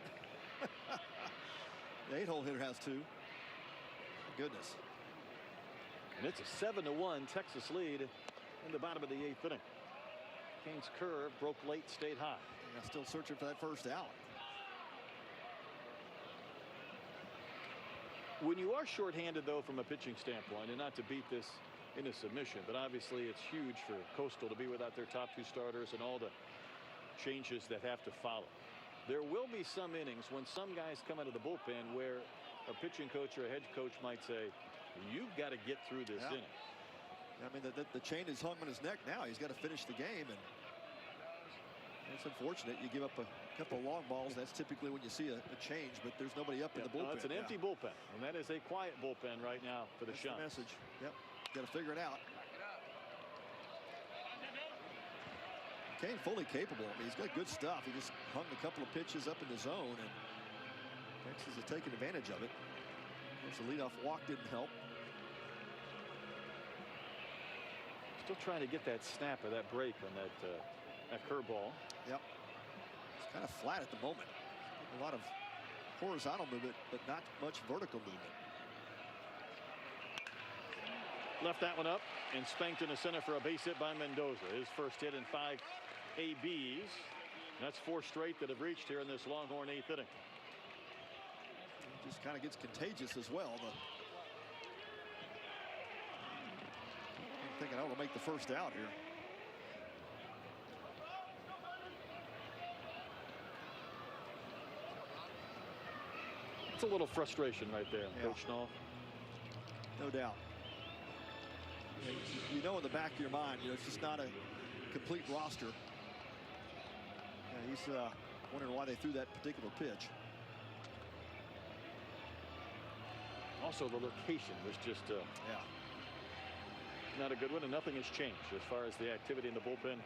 The 8-hole hitter has 2. Goodness. And it's a 7-1 Texas lead in the bottom of the 8th inning. Kane's curve broke late, stayed high. Yeah, still searching for that first out. When you are shorthanded, though, from a pitching standpoint, and not to beat this in a submission, but obviously it's huge for Coastal to be without their top 2 starters and all the changes that have to follow. There will be some innings when some guys come out of the bullpen where a pitching coach or a head coach might say, you've got to get through this inning. I mean, the chain is hung on his neck now. He's got to finish the game, and it's unfortunate. You give up a couple of long balls. That's typically when you see a change, but there's nobody up in the bullpen. No, it's an empty bullpen, and that is a quiet bullpen right now for the Shuns. The message. Yep, got to figure it out. Kane fully capable. I mean, he's got good stuff. He just hung a couple of pitches up in the zone, and Texas has taken advantage of it. Of course, the leadoff walk didn't help. Still trying to get that snap or that break on that curveball. Yep. It's kind of flat at the moment. A lot of horizontal movement, but not much vertical movement. Left that one up and spanked in the center for a base hit by Mendoza. His first hit in 5 ABs. That's 4 straight that have reached here in this Longhorn 8th inning. It just kind of gets contagious as well. I'm thinking I want to make the first out here. It's a little frustration right there, Coach Knoll. No doubt. You know in the back of your mind, it's just not a complete roster. He's wondering why they threw that particular pitch. Also, the location was just not a good one, and nothing has changed as far as the activity in the bullpen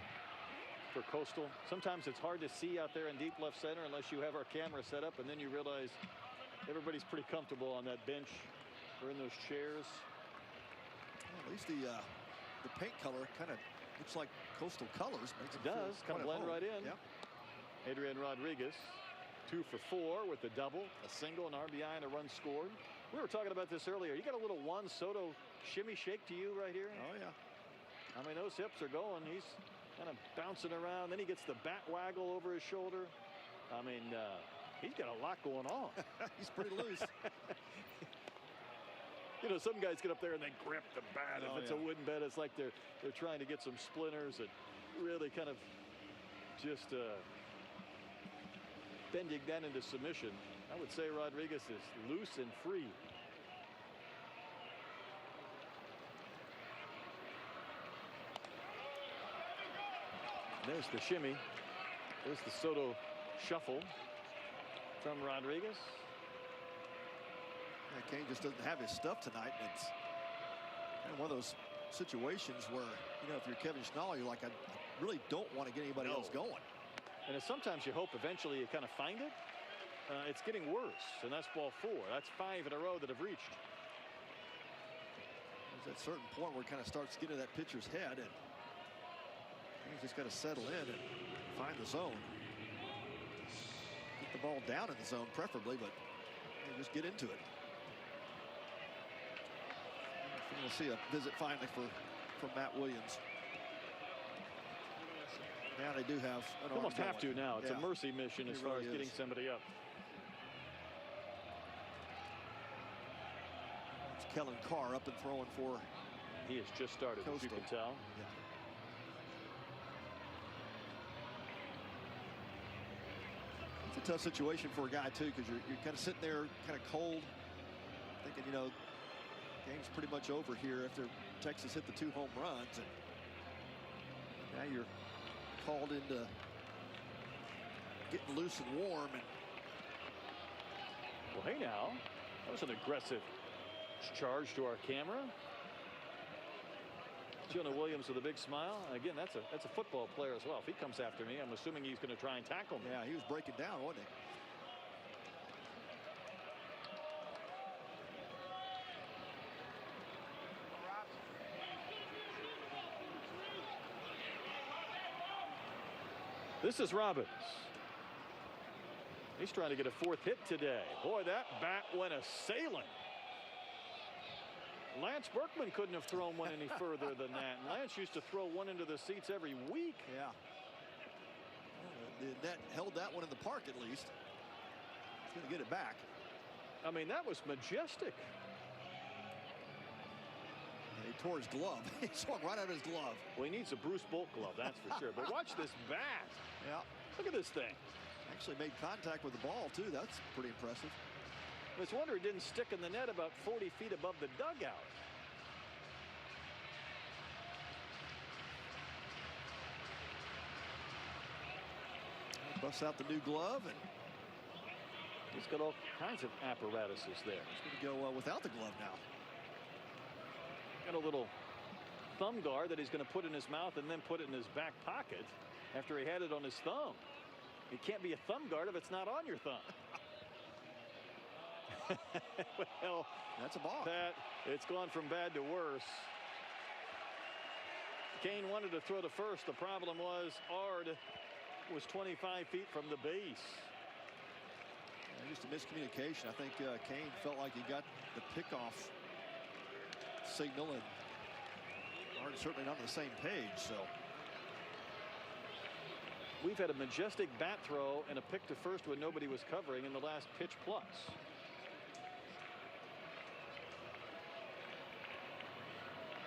for Coastal. Sometimes it's hard to see out there in deep left center unless you have our camera set up, and then you realize everybody's pretty comfortable on that bench or in those chairs. Well, at least the paint color kind of looks like Coastal colors. It does kind of blend right in. Yep. Adrian Rodriguez, 2 for 4 with a double, a single, an RBI, and a run scored. We were talking about this earlier. You got a little Juan Soto shimmy shake to you right here. Oh yeah. I mean, those hips are going. He's kind of bouncing around. Then he gets the bat waggle over his shoulder. I mean, he's got a lot going on. He's pretty loose. You know, some guys get up there and they grip the bat. If it's a wooden bat, it's like they're trying to get some splinters and really kind of just bending that into submission. I would say Rodriguez is loose and free. There's the shimmy. There's the Soto shuffle from Rodriguez. Yeah, Kane just doesn't have his stuff tonight. It's kind of one of those situations where, you know, if you're Kevin Schnall, you're like, I really don't want to get anybody else going. And sometimes you hope eventually you kind of find it. It's getting worse, and that's ball 4. That's 5 in a row that have reached. There's that certain point where it kind of starts getting to that pitcher's head, and he's just got to settle in and find the zone. Get the ball down in the zone, preferably, but just get into it. We're going to see a visit finally from Matt Williams. Now they do have an almost have to now. It's a mercy mission as far as getting is. somebody up. It's Kellen Carr up and throwing for. He has just started, as you can tell. Yeah. It's a tough situation for a guy too, because you're kind of sitting there, kind of cold, thinking, you know, game's pretty much over here after Texas hit the 2 home runs, and now you're called into getting loose and warm. And well, hey now, that was an aggressive charge to our camera. Jonah Williams with a big smile. Again, that's a football player as well. If he comes after me, I'm assuming he's going to try and tackle me. Yeah, he was breaking down, wasn't he? This is Robbins. He's trying to get a 4th hit today. Boy, that bat went a-sailing. Lance Berkman couldn't have thrown one any further than that. And Lance used to throw one into the seats every week. Yeah. The net held that one in the park at least. He's going to get it back. I mean, that was majestic. He tore his glove. He swung right out of his glove. Well, he needs a Bruce Bolt glove, that's for sure. But watch this bat. Yeah. Look at this thing. Actually made contact with the ball, too. That's pretty impressive. It's a wonder it didn't stick in the net about 40 feet above the dugout. Busts out the new glove, and he's got all kinds of apparatuses there. He's going to go without the glove now. Got a little thumb guard that he's going to put in his mouth and then put it in his back pocket after he had it on his thumb. It can't be a thumb guard if it's not on your thumb. Well, that's a ball. Pat, it's gone from bad to worse. Kane wanted to throw to first. The problem was Ard was 25 feet from the base. Just a miscommunication. I think Kane felt like he got the pickoff signal, and Ard's certainly not on the same page. So we've had a majestic bat throw and a pick to first when nobody was covering in the last pitch plus.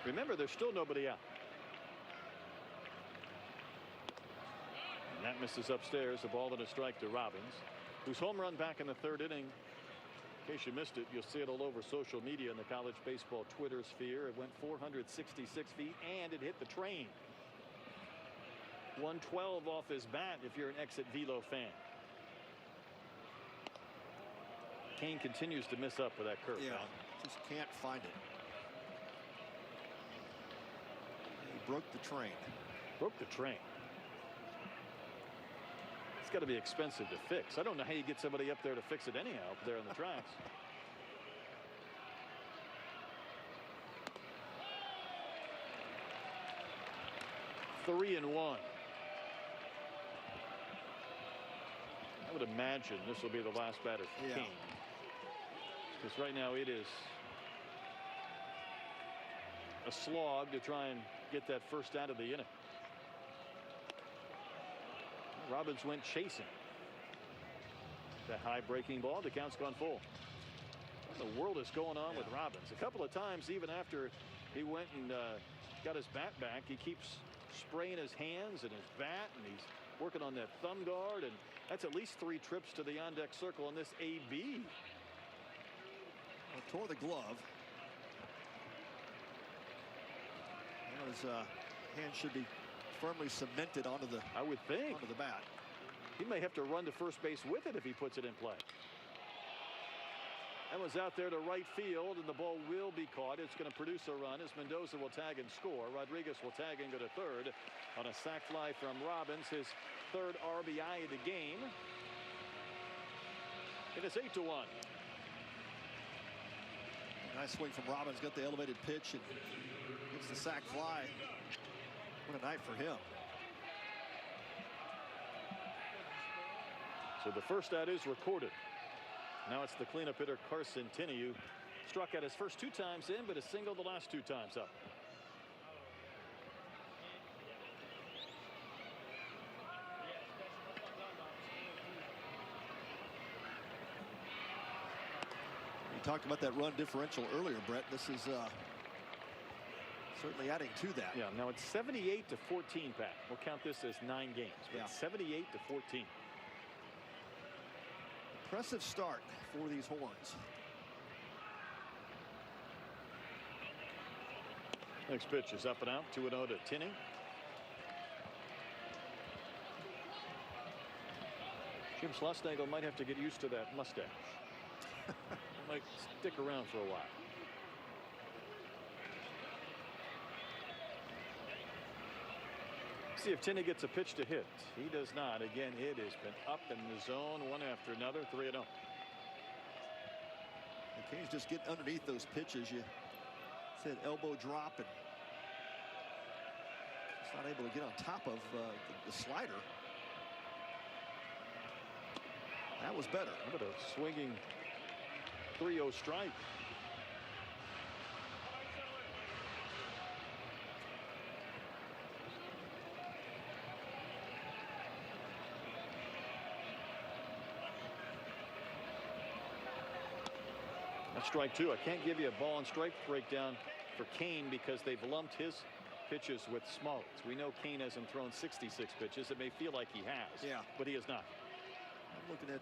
Remember, there's still nobody out. And that misses upstairs. The ball and a strike to Robbins, whose home run back in the 3rd inning. In case you missed it, you'll see it all over social media in the college baseball Twitter sphere. It went 466 feet and it hit the train. 112 off his bat if you're an Exit Velo fan. Kane continues to miss up with that curve. Yeah, just can't find it. He broke the train. Broke the train. It's got to be expensive to fix. I don't know how you get somebody up there to fix it anyhow up there on the tracks. Three and one. I would imagine this will be the last batter for Kane. Because right now it is a slog to try and get that first out of the inning. Robbins went chasing. That high breaking ball. The count's gone full. What in the world is going on with Robbins? A couple of times, even after he went and got his bat back, he keeps spraying his hands and his bat, and he's working on that thumb guard, and that's at least 3 trips to the on-deck circle on this AB. Well, tore the glove. His hand should be firmly cemented onto the. I would think. Onto the bat. He may have to run to first base with it if he puts it in play. That one's out there to right field, and the ball will be caught. It's going to produce a run as Mendoza will tag and score. Rodriguez will tag and go to third on a sac fly from Robbins, his 3rd RBI of the game. And it's 8-1. Nice swing from Robbins. Got the elevated pitch and gets the sac fly. What a night for him. So the first out is recorded. Now it's the cleanup hitter Carson Tinney, who struck out his first 2 times in, but a single the last 2 times up. We talked about that run differential earlier, Brett. This is certainly adding to that. Yeah, now it's 78-14, Pat. We'll count this as 9 games, but 78-14. Impressive start for these Horns. Next pitch is up and out, 2-0 to Tinney. Jim Schlossnagle might have to get used to that mustache. Might stick around for a while. See if Tinney gets a pitch to hit. He does not. Again, it has been up in the zone one after another. 3-0. The Canes just get underneath those pitches. You said elbow drop, and just not able to get on top of the slider. That was better. How about a swinging 3-0 strike? That's strike 2. I can't give you a ball and strike breakdown for Kane because they've lumped his pitches with Smoltz. We know Kane hasn't thrown 66 pitches. It may feel like he has, but he has not. I'm looking at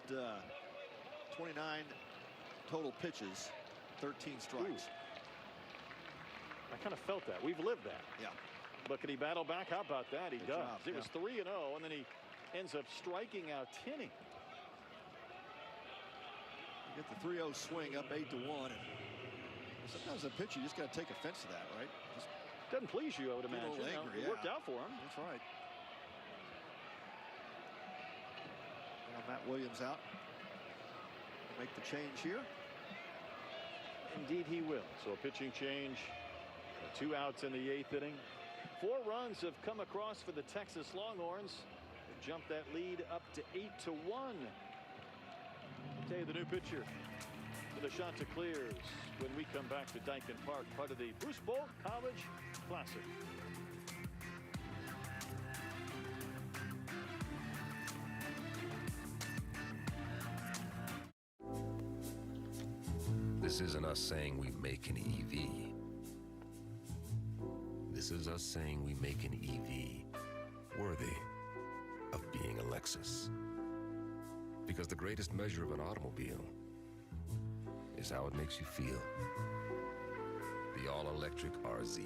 29 total pitches, 13 strikes. Ooh. I kind of felt that. We've lived that. Yeah. But can he battle back? How about that? He does. Job, it was 3-0, and then he ends up striking out Tinney. You get the 3-0 swing up 8-1. And sometimes a pitcher, you just got to take offense to that, right? Just doesn't please you, I would imagine. Angry, it worked out for him. That's right. Now Matt Williams out. Make the change here. Indeed he will. So a pitching change. 2 outs in the 8th inning. 4 runs have come across for the Texas Longhorns. They've jumped that lead up to 8-1. I'll tell you the new pitcher for the Chanticleers when we come back to Dyken Park, part of the Bruce Bolt College Classic. This isn't us saying we make an EV. This is us saying we make an EV worthy of being a Lexus. Because the greatest measure of an automobile is how it makes you feel. The all-electric RZ.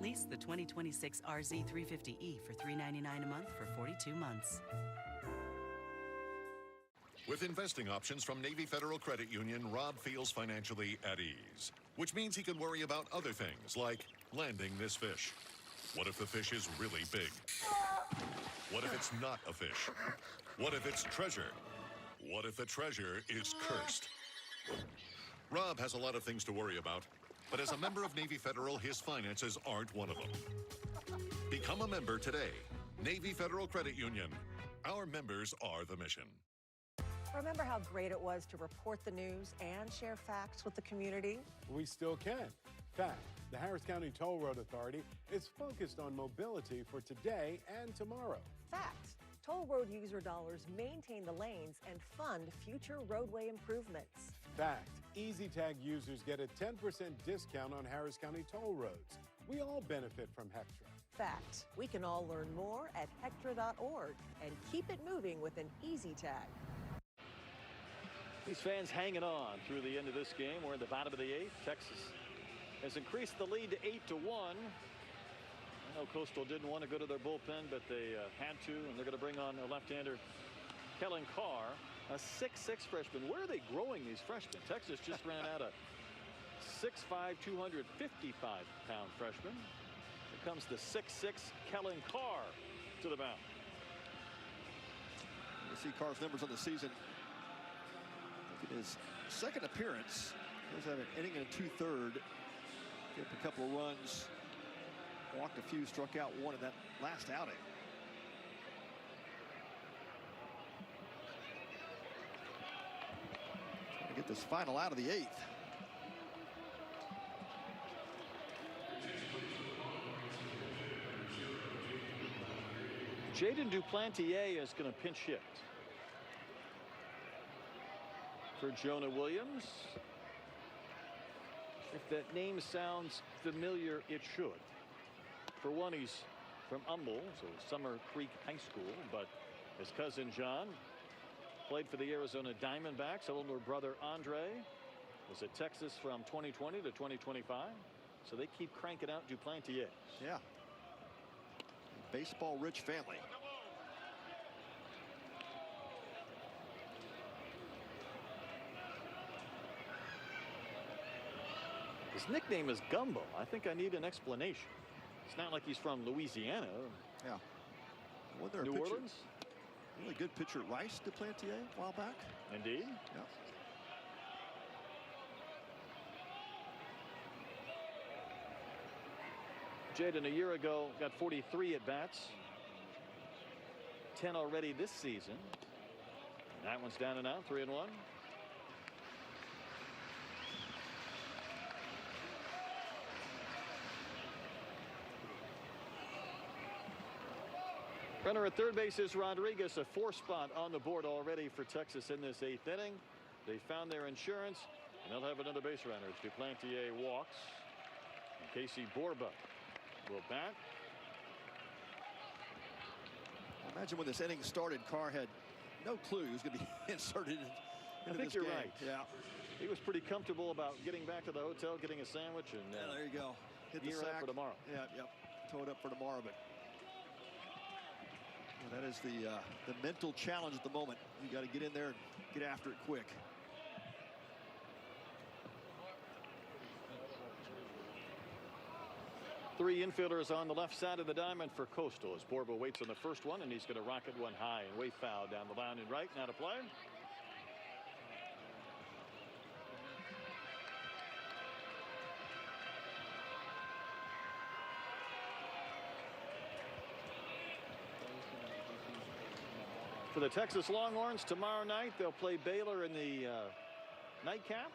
Lease the 2026 RZ 350e for $399 a month for 42 months. With investing options from Navy Federal Credit Union, Rob feels financially at ease, which means he can worry about other things like landing this fish. What if the fish is really big? What if it's not a fish? What if it's treasure? What if the treasure is cursed? Rob has a lot of things to worry about, but as a member of Navy Federal, his finances aren't one of them. Become a member today. Navy Federal Credit Union. Our members are the mission. Remember how great it was to report the news and share facts with the community? We still can. In fact, the Harris County Toll Road Authority is focused on mobility for today and tomorrow. Facts. Toll road user dollars maintain the lanes and fund future roadway improvements. Fact, Easy Tag users get a 10% discount on Harris County toll roads. We all benefit from Hectra. Fact, we can all learn more at hectra.org and keep it moving with an Easy Tag. These fans hanging on through the end of this game. We're in the bottom of the 8th. Texas has increased the lead to 8-1. I know Coastal didn't want to go to their bullpen, but they had to, and they're going to bring on a left-hander, Kellen Carr, a 6'6" freshman. Where are they growing these freshmen? Texas just ran out a 6'5", 255-pound freshman. Here comes the 6'6" Kellen Carr to the mound. You see Carr's numbers on the season. In his second appearance, he does have an inning and a 2/3. Gave up a couple of runs, walked a few, struck out one in that last outing. Trying to get this final out of the 8th. Jaden Duplantier is going to pinch hit for Jonah Williams. If that name sounds familiar, it should. For one, he's from Humble, so Summer Creek High School, but his cousin John played for the Arizona Diamondbacks. Older brother Andre was at Texas from 2020 to 2025, so they keep cranking out Duplantier. Yeah. Baseball-rich family. His nickname is Gumbo. I think I need an explanation. It's not like he's from Louisiana. Yeah. Wasn't there a New pitcher, Orleans? really good pitcher, Rice Duplantier, a while back? Indeed. Yeah. Jaden a year ago got 43 at bats. 10 already this season. And that one's down and out, 3-1. Runner at third base is Rodriguez, a 4 spot on the board already for Texas in this 8th inning. They found their insurance, and they'll have another base runner. Duplantier walks. And Casey Borba will bat. Imagine when this inning started, Carr had no clue he was going to be inserted into I think this you're game. right. Yeah. He was pretty comfortable about getting back to the hotel, getting a sandwich, and Yeah, there you go. Hit the gear sack up for tomorrow. Yeah, yep. Toe it up for tomorrow, but that is the mental challenge at the moment. You got to get in there and get after it quick. Three infielders on the left side of the diamond for Coastal as Borba waits on the first one, and he's going to rocket one high and way foul down the line and right. Now to play. For the Texas Longhorns tomorrow night, they'll play Baylor in the nightcap.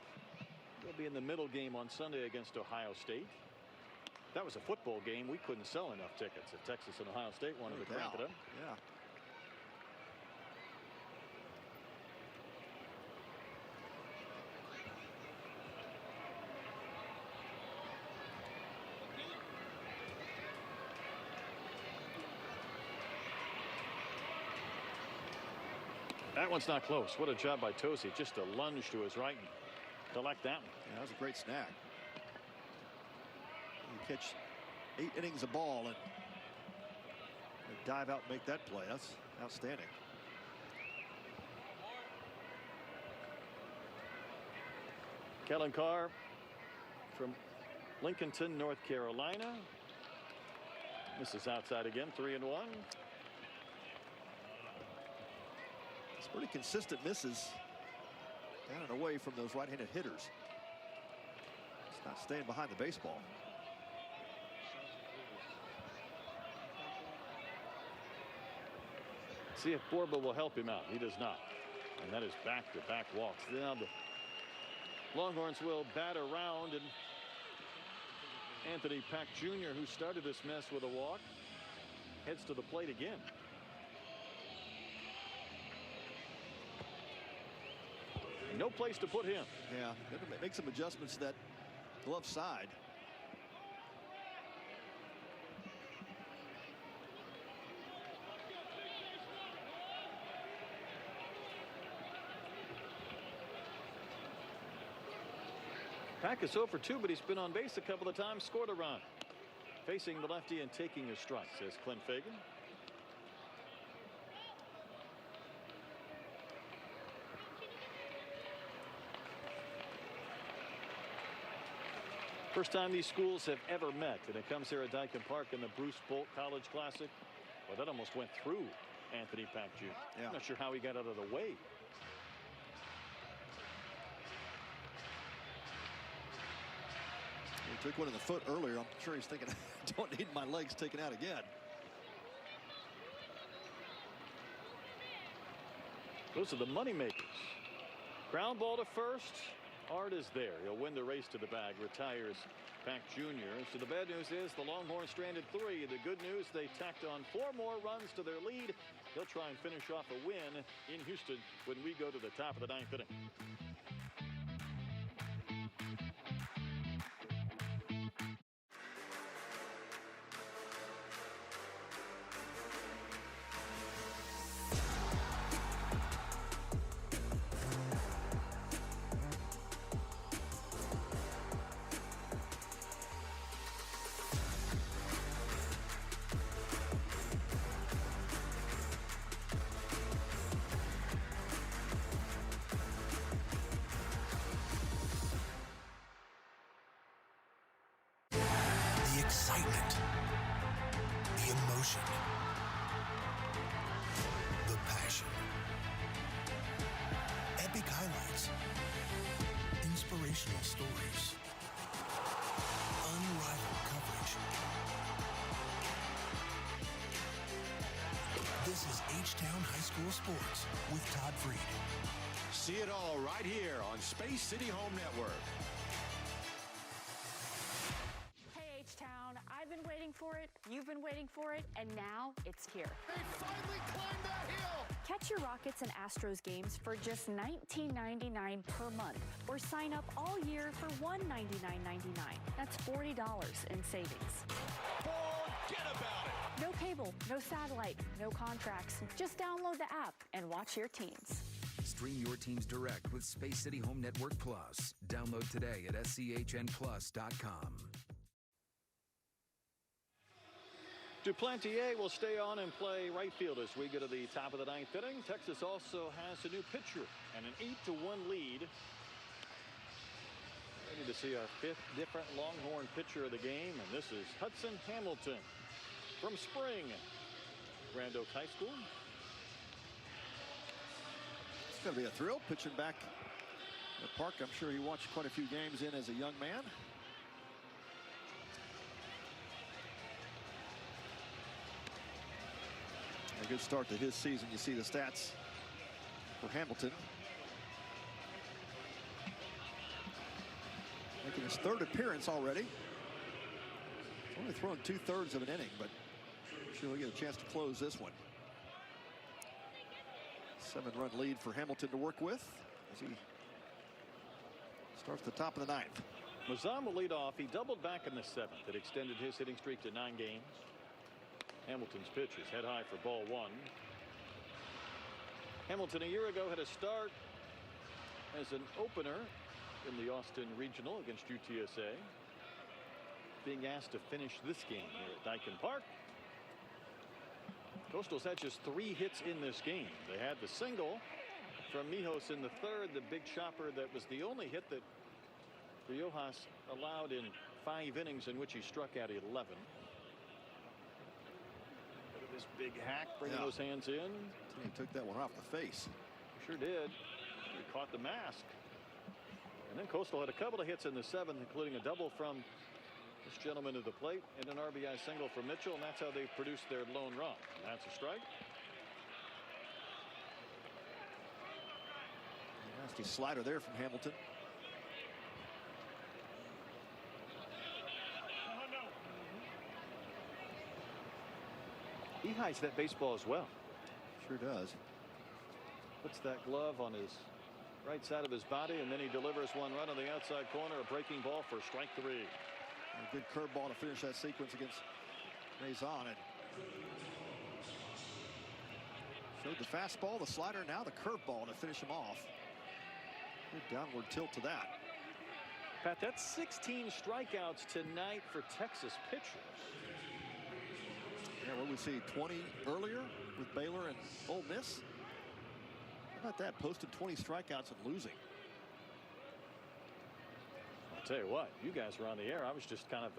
They'll be in the middle game on Sunday against Ohio State. That was a football game. We couldn't sell enough tickets if Texas and Ohio State wanted to crank it up. Yeah. That one's not close. What a job by Tosi. Just a lunge to his right and collect that one. Yeah, that was a great snag. You catch 8 innings of ball and dive out and make that play. That's outstanding. Kellen Carr from Lincolnton, North Carolina. This is outside again, 3-1. It's pretty consistent misses down and away from those right-handed hitters. It's not staying behind the baseball. See if Borba will help him out. He does not. And that is back-to-back walks. Now the Longhorns will bat around, and Anthony Pack Jr., who started this mess with a walk, heads to the plate again. No place to put him. Yeah, gonna make some adjustments to that glove side. Pack is 0 for 2, but he's been on base a couple of times, scored a run. Facing the lefty and taking his strike, says Clint Fagan. First time these schools have ever met, and it comes here at Dyken Park in the Bruce Bolt College Classic. Well, that almost went through Anthony Pack Jr. Yeah. I'm not sure how he got out of the way. He took one in the foot earlier. I'm sure he's thinking, I don't need my legs taken out again. Those are the money makers. Ground ball to first. Art is there. He'll win the race to the bag. Retires Pack Jr. So the bad news is the Longhorns stranded 3. The good news, they tacked on 4 more runs to their lead. They'll try and finish off a win in Houston when we go to the top of the 9th inning. Excitement, the emotion, the passion, epic highlights, inspirational stories, unrivaled coverage. This is H-Town High School Sports with Todd Freed. See it all right here on Space City Home Network. Town, I've been waiting for it, you've been waiting for it, and now it's here. They finally climbed that hill! Catch your Rockets and Astros games for just $19.99 per month, or sign up all year for $199.99. That's $40 in savings. Forget about it! No cable, no satellite, no contracts. Just download the app and watch your teams. Stream your teams direct with Space City Home Network Plus. Download today at SCHNplus.com. Duplantier will stay on and play right field as we get to the top of the 9th inning. Texas also has a new pitcher and an 8-1 lead. Ready to see our 5th different Longhorn pitcher of the game, and this is Hudson Hamilton from Spring, Grand Oaks High School. It's going to be a thrill pitching back at the park. I'm sure he watched quite a few games in as a young man. A good start to his season. You see the stats for Hamilton. Making his 3rd appearance already. He's only thrown 2/3 of an inning, but I'm sure he'll get a chance to close this one. 7-run lead for Hamilton to work with as he starts the top of the 9th. Mazam will lead off. He doubled back in the 7th. It extended his hitting streak to 9 games. Hamilton's pitch is head high for ball 1. Hamilton a year ago had a start as an opener in the Austin Regional against UTSA. Being asked to finish this game here at Dyken Park. Coastal's had just 3 hits in this game. They had the single from Mijos in the 3rd, the big chopper that was the only hit that Riojas allowed in 5 innings in which he struck out 11. This big hack, bringing those hands in. He took that one off the face. Sure did. He caught the mask. And then Coastal had a couple of hits in the 7th, including a double from this gentleman to the plate and an RBI single from Mitchell, and that's how they produced their lone run. And that's a strike. Nasty slider there from Hamilton. He hides that baseball as well. Sure does. Puts that glove on his right side of his body, and then he delivers one run on the outside corner, a breaking ball for strike 3. A good curveball to finish that sequence against Maison. And showed the fastball, the slider, now the curveball to finish him off. Good downward tilt to that. Pat, that's 16 strikeouts tonight for Texas pitchers. Yeah, what we see, 20 earlier with Baylor and Ole Miss. How about that? Posted 20 strikeouts and losing. I'll tell you what, you guys were on the air. I was just kind of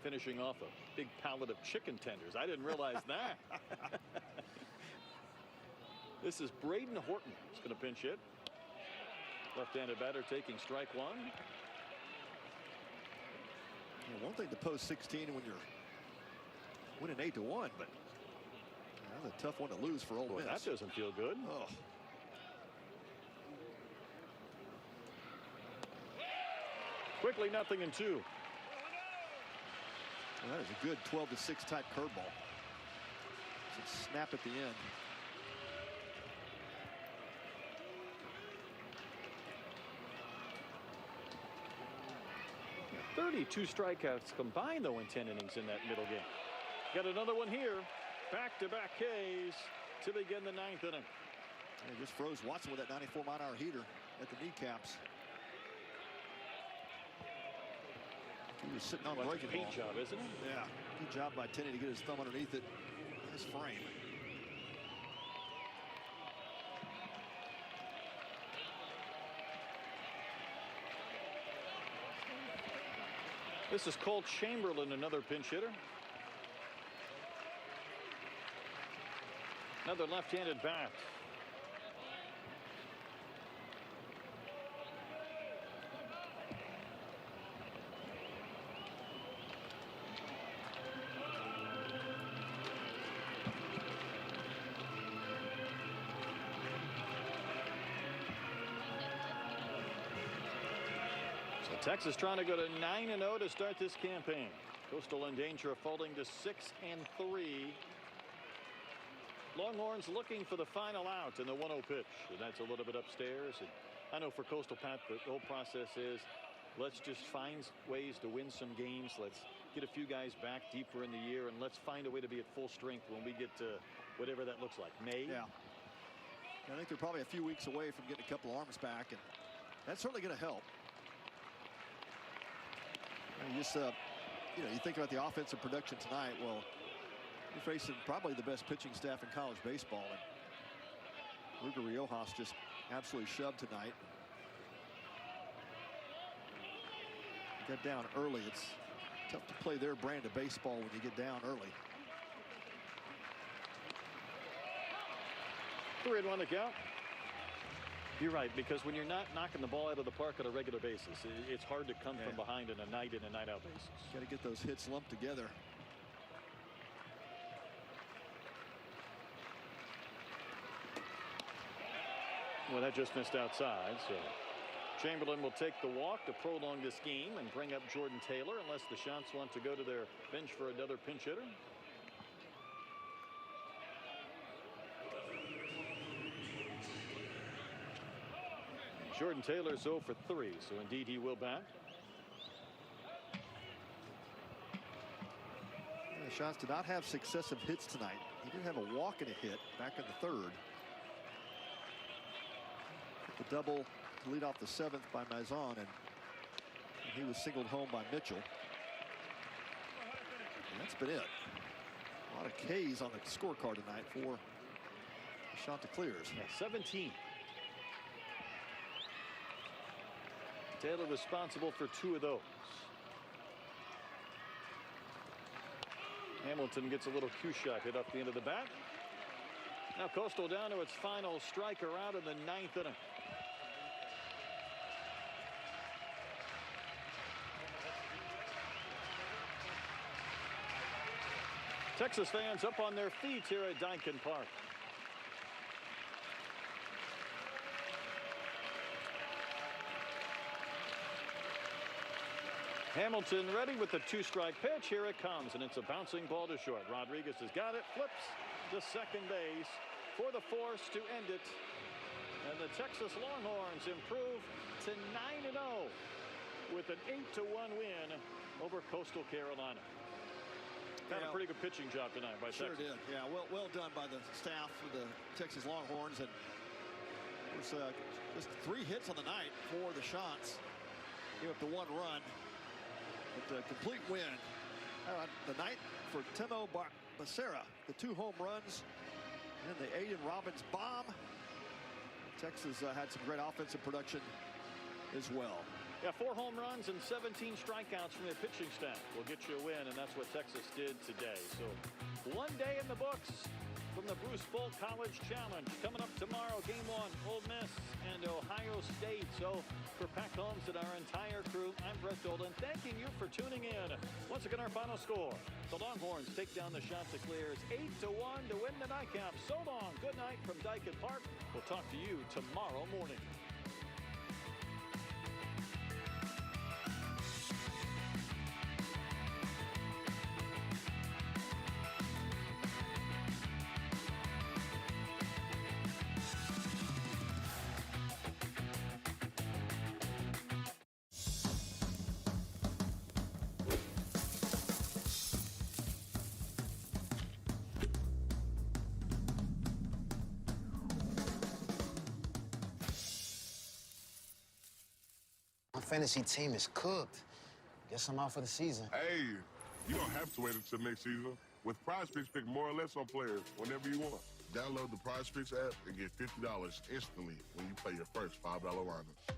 finishing off a big pallet of chicken tenders. I didn't realize that. This is Braden Horton. He's going to pinch hit. Left-handed batter taking strike 1. One thing to post 16 when you're winning 8-1, but that's a tough one to lose for Ole Miss. That doesn't feel good. Oh. Quickly, 0-2. Well, that is a good 12-6 type curveball. It's a snap at the end. 32 strikeouts combined, though, in 10 innings in that middle game. Got another one here. Back-to-back Ks to begin the 9th inning. And just froze Watson with that 94-mile-an-hour heater at the kneecaps. He was sitting on breaking ball. Good job, isn't it? Yeah. Good job by Tenney to get his thumb underneath it. His frame. This is Cole Chamberlain, another pinch hitter. Another left-handed bat. Texas trying to go to 9-0 to start this campaign. Coastal in danger of falling to 6-3. Longhorns looking for the final out in the 1-0 pitch, and that's a little bit upstairs. And I know for Coastal, Pat, the whole process is let's just find ways to win some games. Let's get a few guys back deeper in the year, and let's find a way to be at full strength when we get to whatever that looks like. May. Yeah. I think they're probably a few weeks away from getting a couple arms back, and that's certainly going to help. You just, you think about the offensive production tonight. Well, you're facing probably the best pitching staff in college baseball. And Ruger Riojas just absolutely shoved tonight. Got down early. It's tough to play their brand of baseball when you get down early. 3-1 the count. You're right, because when you're not knocking the ball out of the park on a regular basis, it's hard to come from behind on a night in and night out basis. Got to get those hits lumped together. Well, that just missed outside, so Chamberlain will take the walk to prolong this game and bring up Jordan Taylor unless the Shots want to go to their bench for another pinch hitter. Jordan Taylor's 0 for 3, so indeed he will bat. The Shots did not have successive hits tonight. He did have a walk and a hit back in the 3rd. The double to lead off the 7th by Maison, and he was singled home by Mitchell. And that's been it. A lot of K's on the scorecard tonight for the Chanticleers. Yeah, 17. Taylor responsible for 2 of those. Hamilton gets a little cue shot hit up the end of the bat. Now Coastal down to its final striker out in the 9th inning. Texas fans up on their feet here at Daikin Park. Hamilton ready with the 2-strike pitch. Here it comes, and it's a bouncing ball to short. Rodriguez has got it, flips to second base for the force to end it. And the Texas Longhorns improve to 9-0 with an 8-1 win over Coastal Carolina. Had a pretty good pitching job tonight by Texas. Sure did. Yeah, well done by the staff of the Texas Longhorns. And it was just 3 hits on the night for the Shots. Gave up the 1 run. But a complete win. The night for Temo Becerra. The 2 home runs. And the Aiden Robbins bomb. Texas had some great offensive production as well. Yeah, 4 home runs and 17 strikeouts from their pitching staff will get you a win, and that's what Texas did today. So 1 day in the books from the Bruce Bolt College Challenge. Coming up tomorrow, Game 1, Ole Miss and Ohio State. So for Pat Combs and our entire crew, I'm Brett Dolan, thanking you for tuning in. Once again, our final score. The Longhorns take down the Chanticleers 8-1 to win the nightcap. So long. Good night from Dyke Park. We'll talk to you tomorrow morning. My fantasy team is cooked. Guess I'm out for the season. Hey, you don't have to wait until next season. With PrizePicks, pick more or less on players whenever you want. Download the PrizePicks app and get $50 instantly when you play your first $5 lineup.